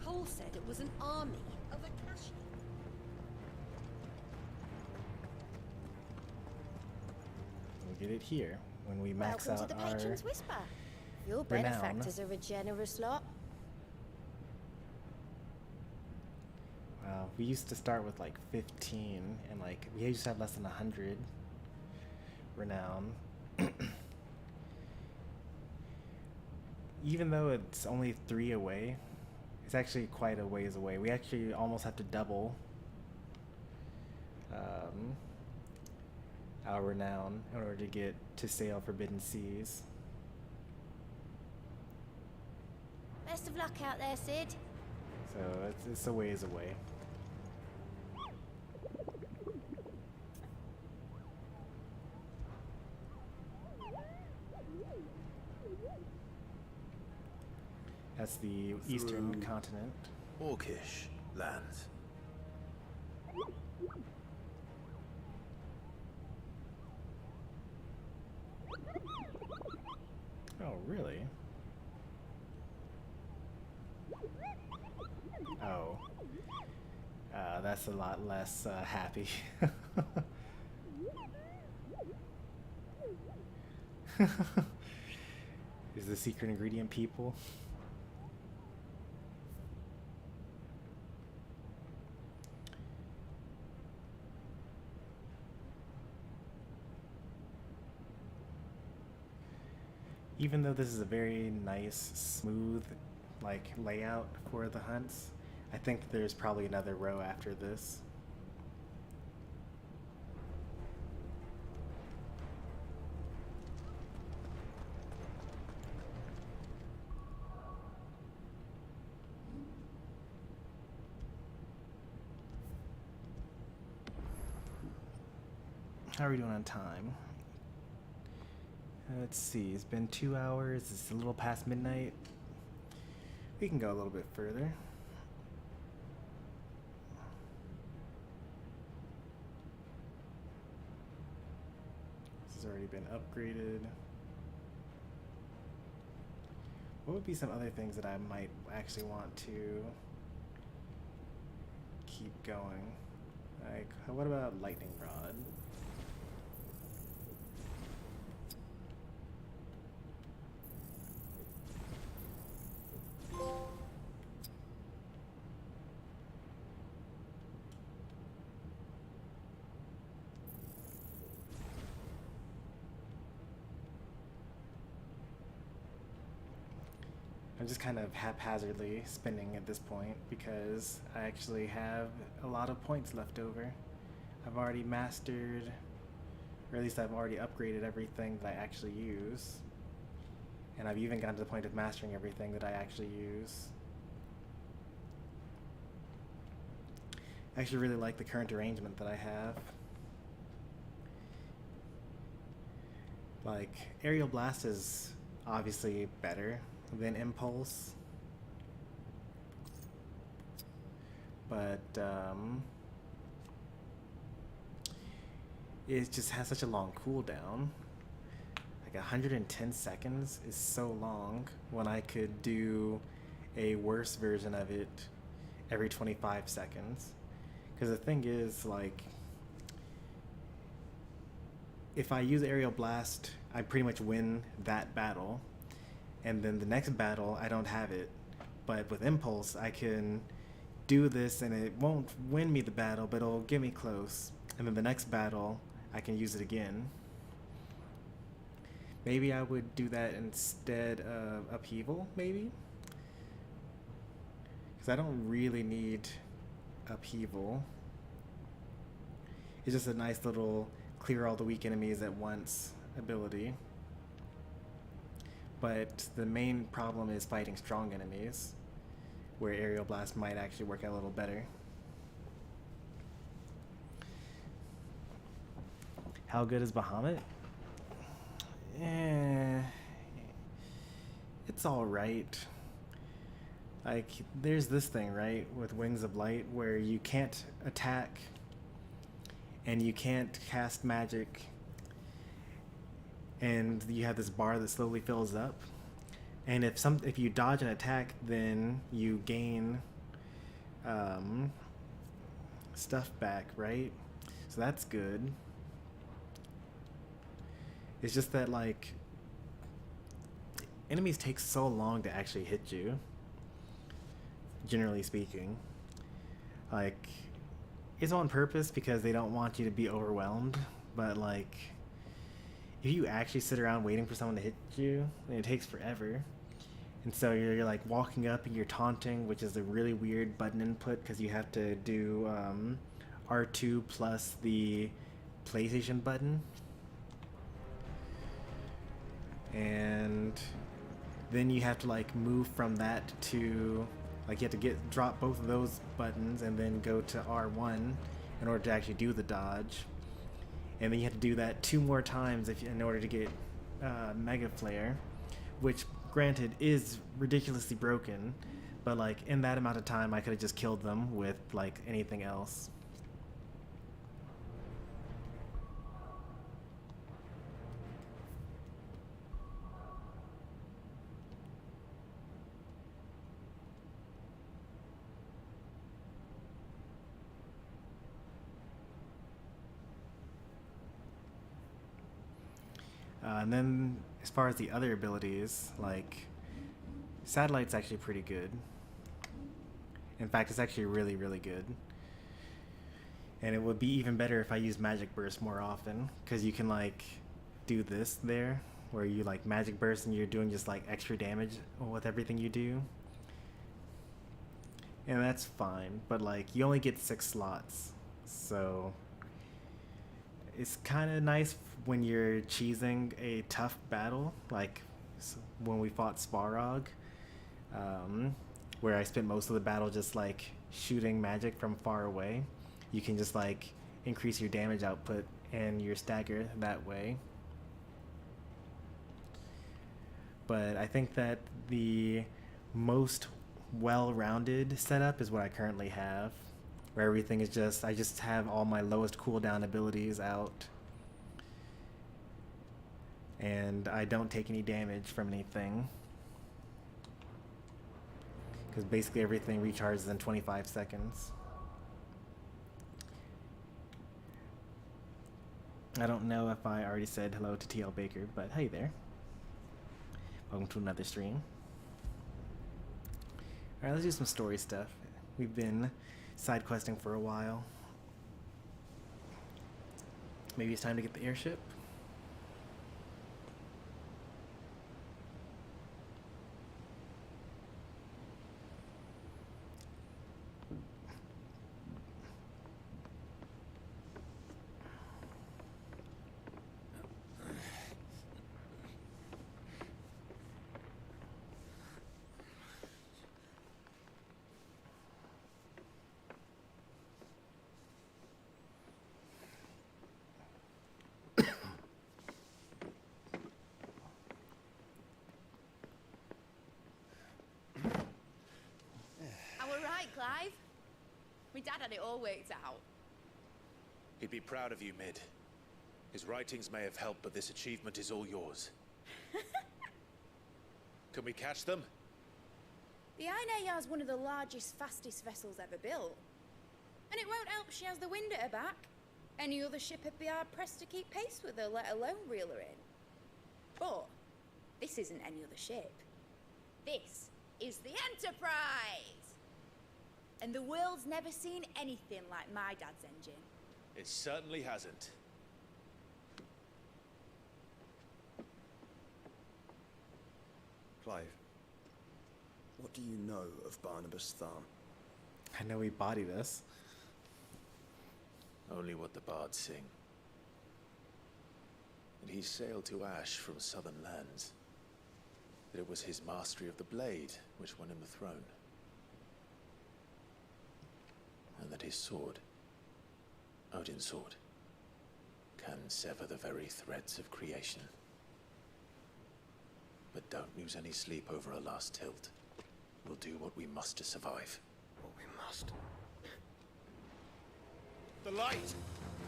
Cole said it was an army of Akashi. We get it here when we max Welcome out to the our Patron's Whisper. Your renown. benefactors are a generous lot. Wow, we used to start with like 15, and like we used to have less than 100 renown. Even though it's only 3 away, it's actually quite a ways away. We actually almost have to double our renown in order to get to sail Forbidden Seas. Best of luck out there, Sid. So it's a ways away. That's the eastern continent. Orcish lands. Oh, really? Oh. That's a lot less happy. Is the secret ingredient people? Even though this is a very nice, smooth, like, layout for the hunts, I think there's probably another row after this. How are we doing on time? Let's see, it's been 2 hours, it's a little past midnight. We can go a little bit further. This has already been upgraded. What would be some other things that I might actually want to keep going? Like, what about lightning rod? I'm just kind of haphazardly spending at this point because I actually have a lot of points left over. I've already mastered, or at least I've already upgraded everything that I actually use. And I've even gotten to the point of mastering everything that I actually use. I actually really like the current arrangement that I have. Like, Aerial Blast is obviously better than Impulse. But, it just has such a long cooldown. Like 110 seconds is so long when I could do a worse version of it every 25 seconds. Because the thing is, like, if I use Aerial Blast, I pretty much win that battle. And then the next battle, I don't have it. But with Impulse, I can do this and it won't win me the battle, but it'll get me close. And then the next battle, I can use it again. Maybe I would do that instead of Upheaval, maybe? Because I don't really need Upheaval. It's just a nice little clear all the weak enemies at once ability. But the main problem is fighting strong enemies, where Aerial Blast might actually work out a little better. How good is Bahamut? It's alright. Like, there's this thing, right, with Wings of Light, where you can't attack and you can't cast magic, and you have this bar that slowly fills up. And if you dodge an attack, then you gain stuff back, right? So that's good. It's just that, like, enemies take so long to actually hit you, generally speaking. Like, it's on purpose because they don't want you to be overwhelmed, but, like, if you actually sit around waiting for someone to hit you, then it takes forever. And so you're like walking up and you're taunting, which is a really weird button input because you have to do R2 plus the PlayStation button. And then you have to like move from that to, like, you have to drop both of those buttons and then go to R1 in order to actually do the dodge. And then you have to do that 2 more times in order to get Mega Flare, which granted is ridiculously broken, but like in that amount of time I could have just killed them with like anything else. And then as far as the other abilities, like, Satellite's actually pretty good. In fact, it's actually really, really good. And it would be even better if I used Magic Burst more often, because you can, like, do this there, where you, like, Magic Burst and you're doing just, like, extra damage with everything you do. And that's fine, but, like, you only get 6 slots, so it's kind of nice when you're cheesing a tough battle, like when we fought Sparog, where I spent most of the battle just like shooting magic from far away. You can just like increase your damage output and your stagger that way. But I think that the most well-rounded setup is what I currently have, where everything is just, I just have all my lowest cooldown abilities out. And I don't take any damage from anything, because basically everything recharges in 25 seconds. I don't know if I already said hello to TL Baker, but hey there. Welcome to another stream. Alright, let's do some story stuff. We've been side questing for a while. Maybe it's time to get the airship. Clive. My dad had it all worked out. He'd be proud of you, Mid. His writings may have helped, but this achievement is all yours. Can we catch them? The Aine is one of the largest, fastest vessels ever built. And it won't help she has the wind at her back. Any other ship would be hard-pressed to keep pace with her, let alone reel her in. But this isn't any other ship. This is the Enterprise! And the world's never seen anything like my dad's engine. It certainly hasn't. Clive, what do you know of Barnabas Tharm? I know he bodied us. Only what the bards sing. And he sailed to Ash from southern lands. That it was his mastery of the blade which won him the throne. And that his sword, Odin's sword, can sever the very threads of creation. But don't lose any sleep over a last tilt. We'll do what we must to survive. What we must? The light!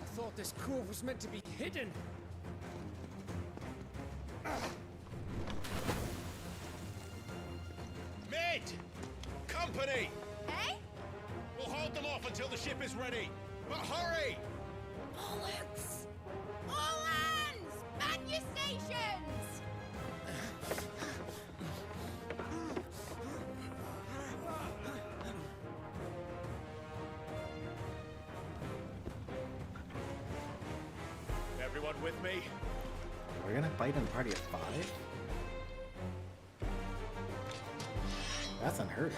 I thought this cove was meant to be hidden. Mid! Company! Eh? We'll hold them off until the ship is ready. But hurry! Bollocks! All hands! Man your stations! Everyone with me? We're gonna fight in a party of 5? That's unheard of.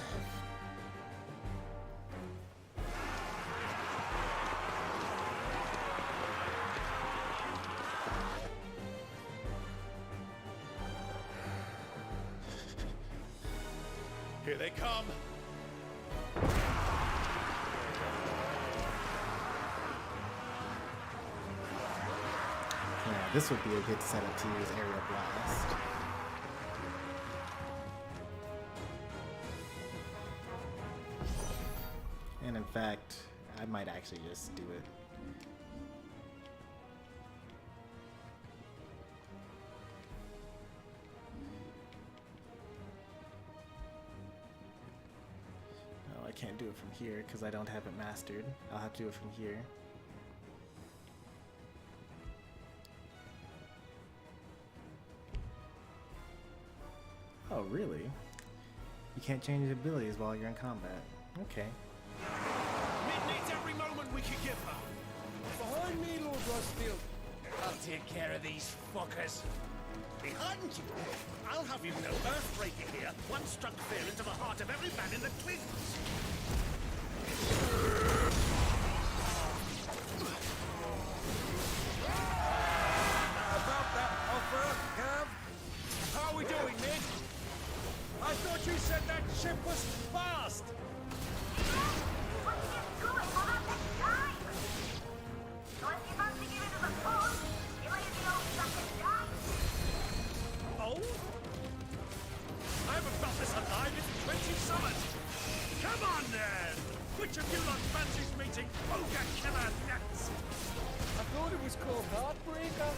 Here they come. Yeah, this would be a good setup to use Aerial Blast. And in fact, I might actually just do it. Oh, I can't do it from here because I don't have it mastered. I'll have to do it from here. Oh, really? You can't change your abilities while you're in combat. Okay. Mid needs every moment we can give her. Behind me, Lord Rosfield. I'll take care of these fuckers. Behind you? I'll have you know Earthbreaker here once struck fear into the heart of every man in the Cliffs. About that offer, Cav. How are we doing, Mid? I thought you said that ship was fast! Oh? I haven't felt this alive in 20 summers! Come on then! Which of you lot fancies meeting Ogre Killer next? I thought it was called Heartbreaker.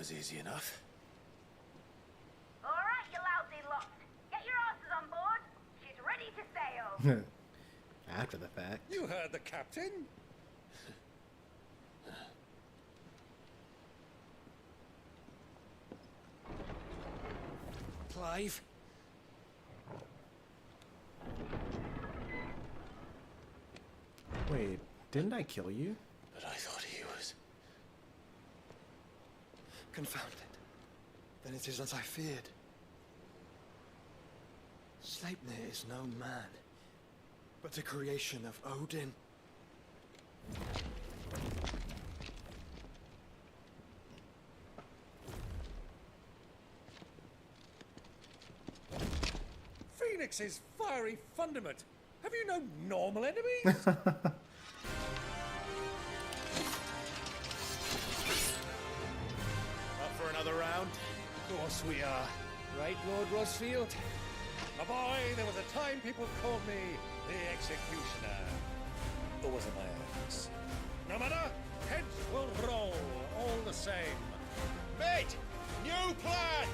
was easy enough. All right, you lousy lot. Get your asses on board. She's ready to sail. After the fact. You heard the captain. Clive? Wait, didn't I kill you? But I thought he was... Confounded. Then it is as I feared. Sleipnir is no man, but a creation of Odin. Phoenix's fiery fundament. Have you no normal enemies? Up for another round? Of course we are. Right, Lord Rosfield? My boy, there was a time people called me the Executioner. Or was it my ex? No matter, heads will roll, all the same. Mate! New plan!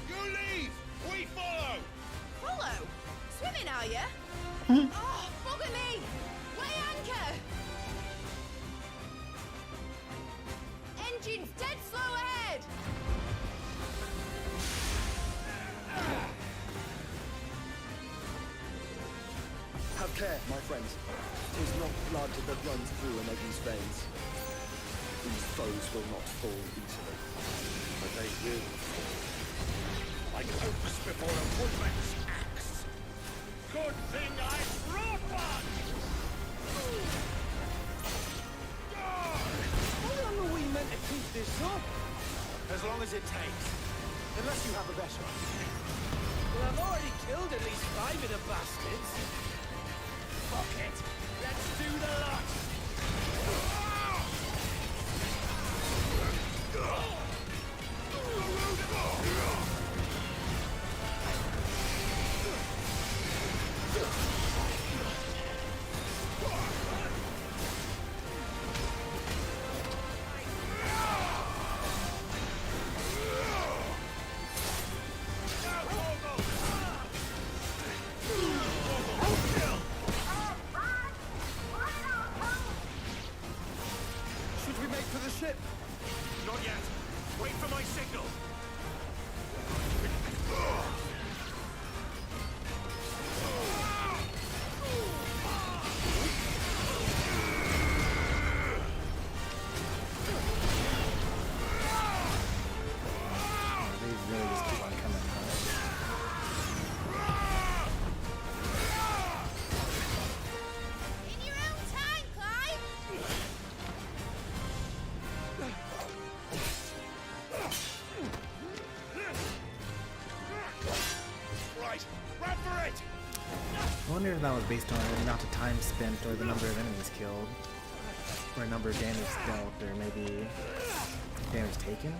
You leave! We follow! Follow? Swimming, are you? Oh, bugger me! Weigh anchor! Engine's dead slow ahead! Have care, my friends. 'Tis not blood that runs through an enemy's veins. These foes will not fall easily, but they will fall. Like oaks before a woodman's axe. Good thing I brought one! How long are we meant to keep this up? As long as it takes. Unless you have a better idea. Well, I've already killed at least 5 of the bastards. Fuck it. Let's do the lot. Should we make for the ship? Not yet. Wait for my signal. They really just keep on coming, huh? In your own time, Clive! Right, run for it! I wonder if that was based on the amount of time spent or the number of enemies killed. Or number of damage dealt, or maybe damage taken?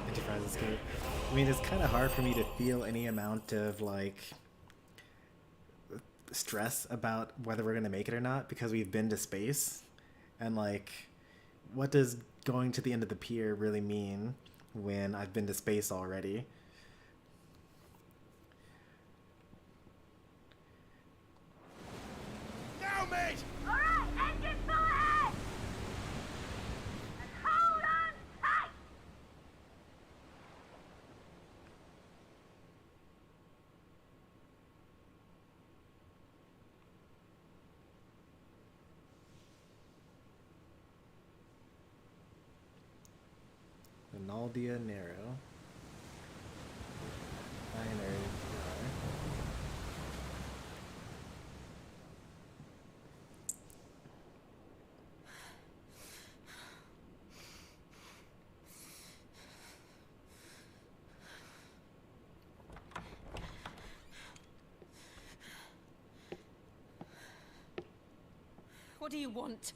Enterprise escape. I mean, it's kind of hard for me to feel any amount of like stress about whether we're gonna make it or not because we've been to space, and like, what does going to the end of the pier really mean when I've been to space already? Now, mate! All right, engine full ahead! And hold on tight! Rinaldia Nero. Binary PR. What do you want?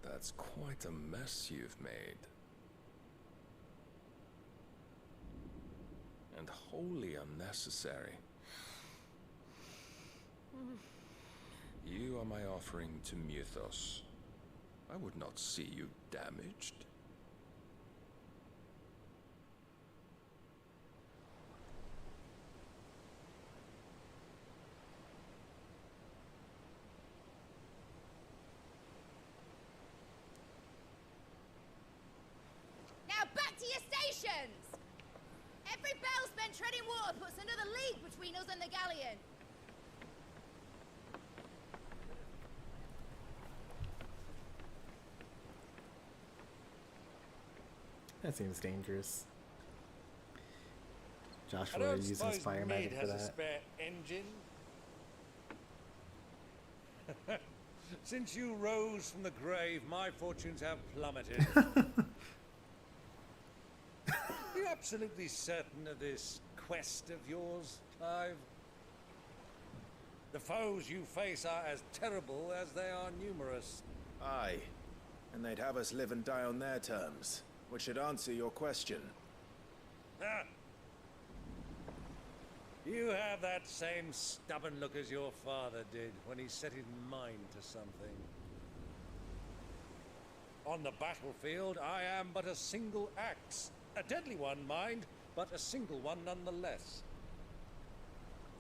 That's quite a mess you've made. And wholly unnecessary. You are my offering to Mythos. I would not see you damaged. Now back to your stations! Every bell spent treading water puts another league between us and the galleon. That seems dangerous. I Joshua don't uses suppose fire Mead magic for has a that. spare engine. Since you rose from the grave, my fortunes have plummeted. Are you absolutely certain of this quest of yours, Clive? The foes you face are as terrible as they are numerous. Aye. And they'd have us live and die on their terms, which should answer your question. Ah. You have that same stubborn look as your father did when he set his mind to something. On the battlefield, I am but a single axe. A deadly one, mind, but a single one nonetheless.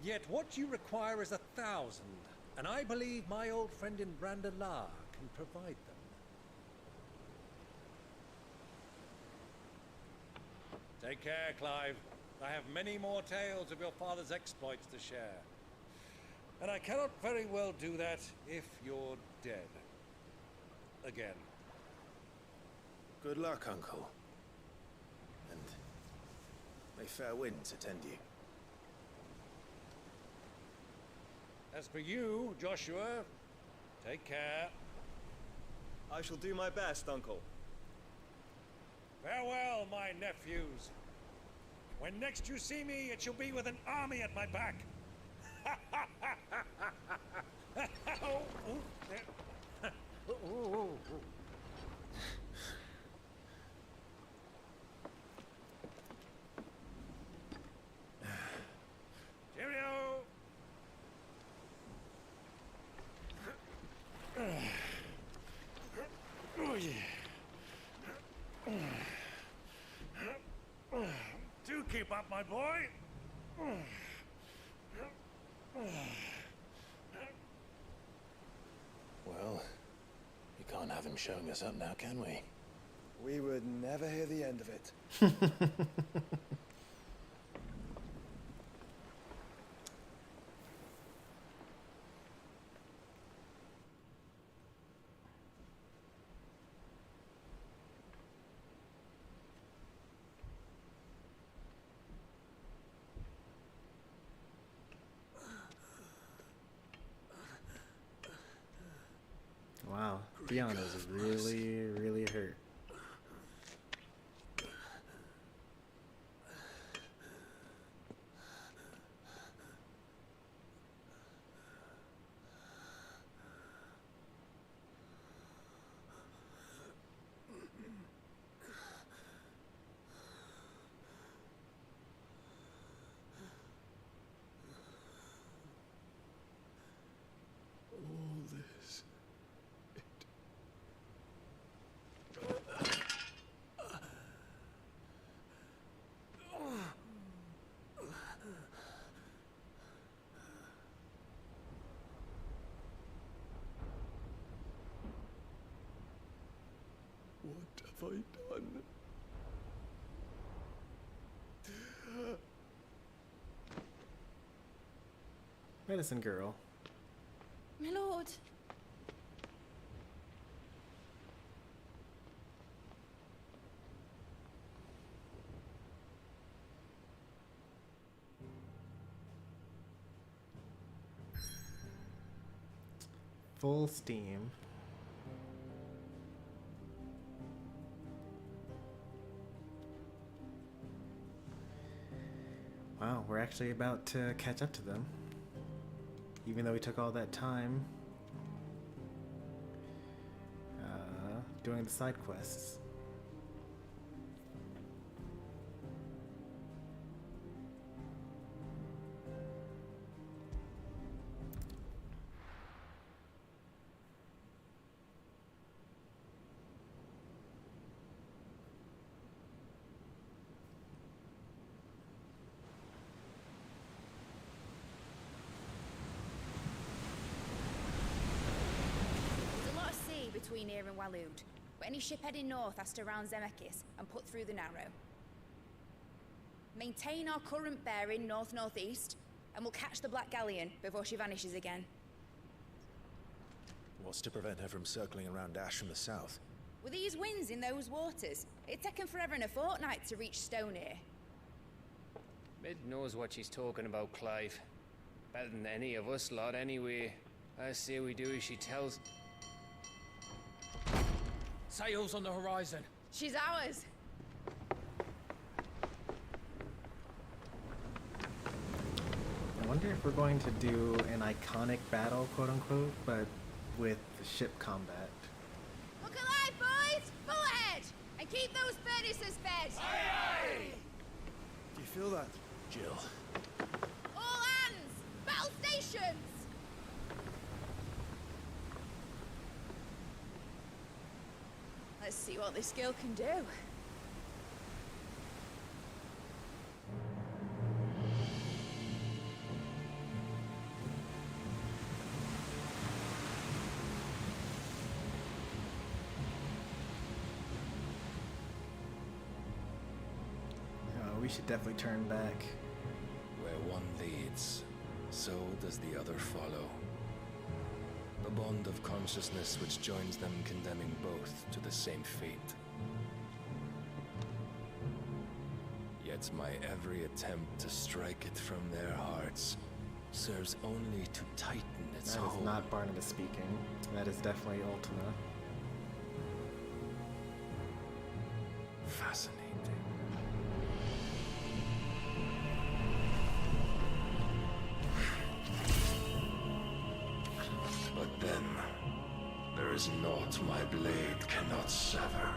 Yet what you require is 1,000, and I believe my old friend in Brandalar can provide them. Take care, Clive. I have many more tales of your father's exploits to share. And I cannot very well do that if you're dead. Again. Good luck, Uncle. And may fair winds attend you. As for you, Joshua, take care. I shall do my best, Uncle. Farewell, my nephews. When next you see me, it shall be with an army at my back. Cheerio! Oh, yeah. Do keep up, my boy. Well, we can't have him showing us up now, can we? We would never hear the end of it. Wow, Dion is really, really hurt. All this. What have I done? Medicine girl. My lord. Full steam. Wow, we're actually about to catch up to them. Even though we took all that time doing the side quests. Between here and Waloed, but any ship heading north has to round Zemeckis and put through the Narrow. Maintain our current bearing north-northeast, and we'll catch the Black Galleon before she vanishes again. What's to prevent her from circling around Ash from the south? With these winds in those waters, it'd taken forever and a fortnight to reach Stone-Ear. Mid knows what she's talking about, Clive. Better than any of us lot, anyway. I say we do as she tells. Sails on the horizon. She's ours. I wonder if we're going to do an iconic battle, quote unquote, but with ship combat. Look alive, boys! Full ahead! And keep those furnaces fed! Aye, aye! Do you feel that, Jill? All hands! Battle stations! Let's see what this girl can do. We should definitely turn back. Where one leads, so does the other follow. The bond of consciousness which joins them, condemning both to the same fate. Yet my every attempt to strike it from their hearts serves only to tighten its hold. That is not Barnabas speaking. That is definitely Ultima. Fascinating. But then, there is naught my blade cannot sever.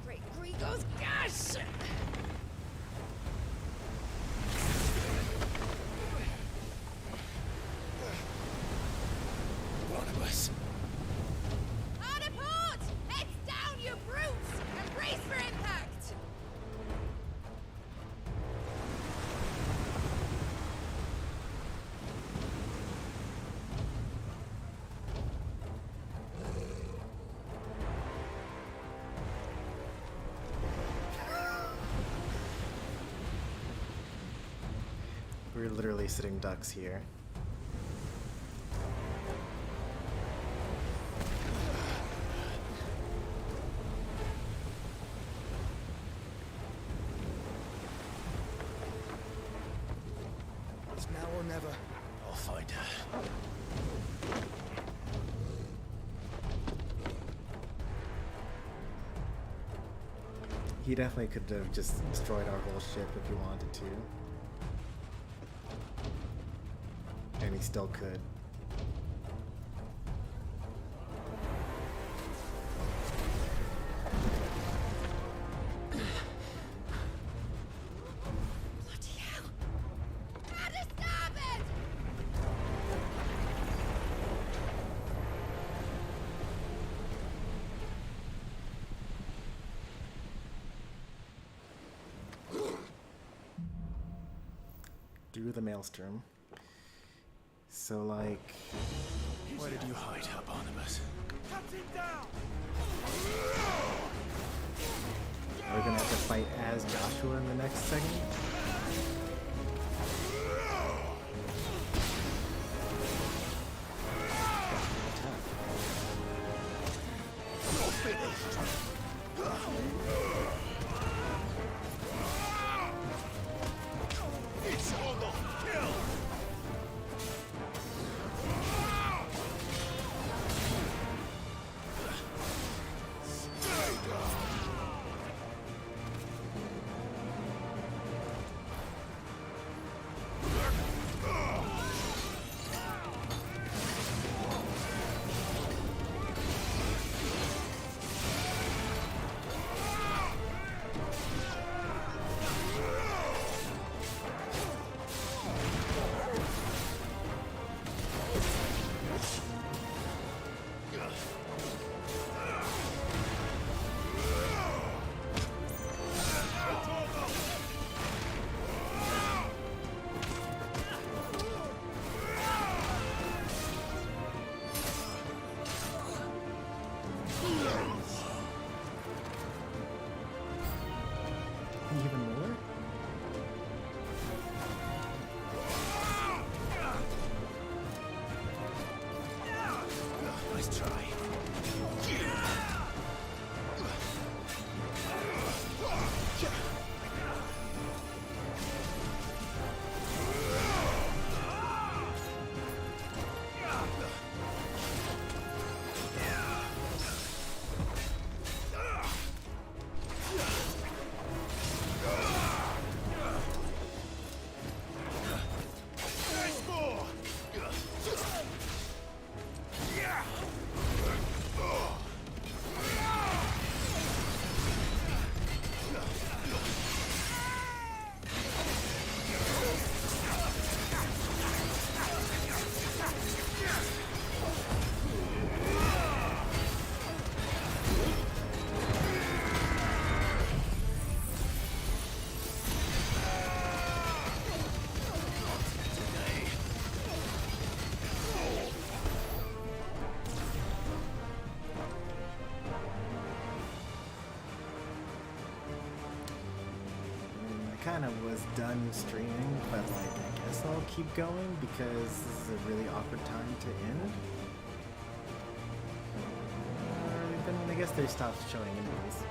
Great Grigos, gosh! Barnabas. Hard apart! Heads down, you brutes! And brace for impact! We're literally sitting ducks here. It's now or never. I'll find her. He definitely could have just destroyed our whole ship if he wanted to. And he still could. Bloody hell! How to stop it! Through the maelstrom. So, like... Why did you hide her, Barnabas? We're gonna have to fight as Joshua in the next segment. Even more? Nice try. Kind of was done streaming, but like I guess I'll keep going because this is a really awkward time to end. Then I guess they stopped showing anyways.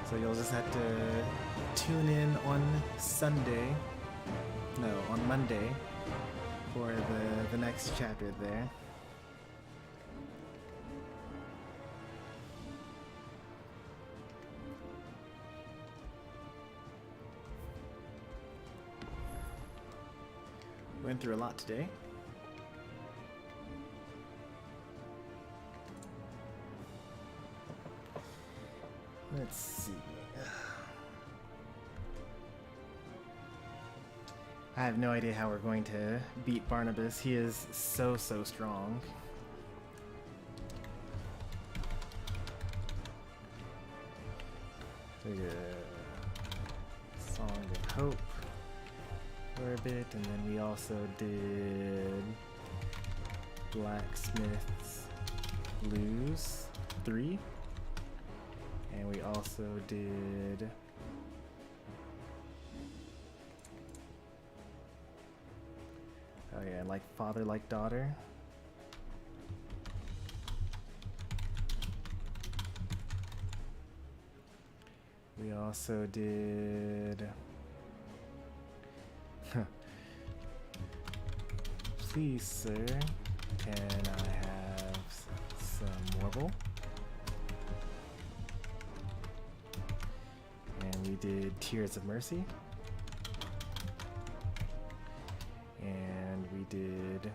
So you'll just have to tune in on Sunday, no, on Monday for the next chapter there. Went through a lot today. Let's see. I have no idea how we're going to beat Barnabas. He is so strong. So yeah. Song of Hope for a bit, and then we also did Blacksmith's Blues 3, and we also did Like Father Like Daughter. We also did Please, sir, can I have some Morbol? And we did Tears of Mercy. And we did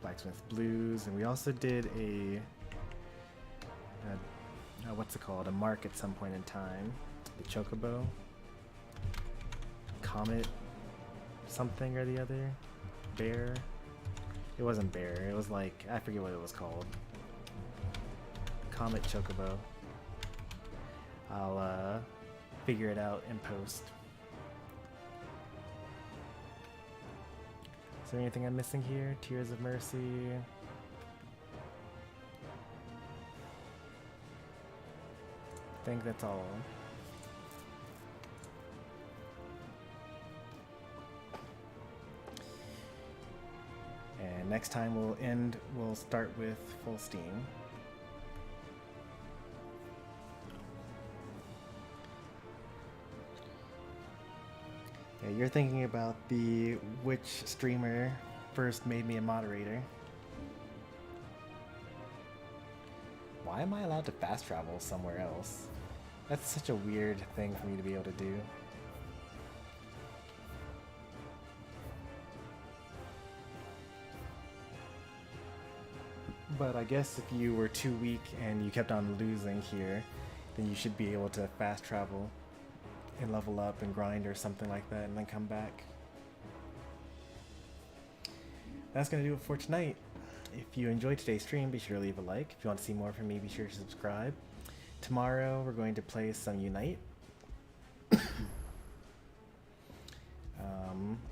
Blacksmith Blues, and we also did a what's it called? A mark at some point in time. The Chocobo. Comet something or the other. Bear. It wasn't Bear, it was like, I forget what it was called. Comet Chocobo. I'll figure it out in post. Is there anything I'm missing here? Tears of Mercy. I think that's all. And next time we'll start with full steam. Yeah, you're thinking about which streamer first made me a moderator. Why am I allowed to fast travel somewhere else? That's such a weird thing for me to be able to do. But I guess if you were too weak and you kept on losing here, then you should be able to fast travel and level up and grind or something like that and then come back. That's going to do it for tonight. If you enjoyed today's stream, be sure to leave a like. If you want to see more from me, be sure to subscribe. Tomorrow we're going to play some Unite.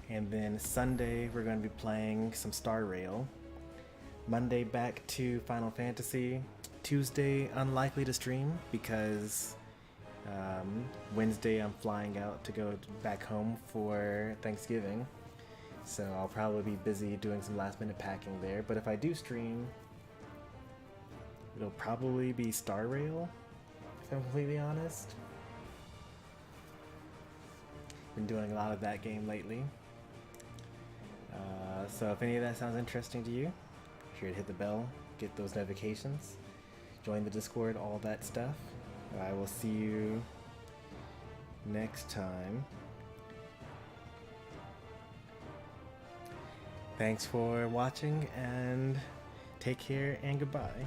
And then Sunday we're going to be playing some Star Rail. Monday back to Final Fantasy. Tuesday unlikely to stream because Wednesday I'm flying out to go back home for Thanksgiving. So I'll probably be busy doing some last minute packing there. But if I do stream, it'll probably be Star Rail, if I'm completely honest. Been doing a lot of that game lately. So if any of that sounds interesting to you, be sure to hit the bell, get those notifications, join the Discord, all that stuff. I will see you next time. Thanks for watching and take care and goodbye.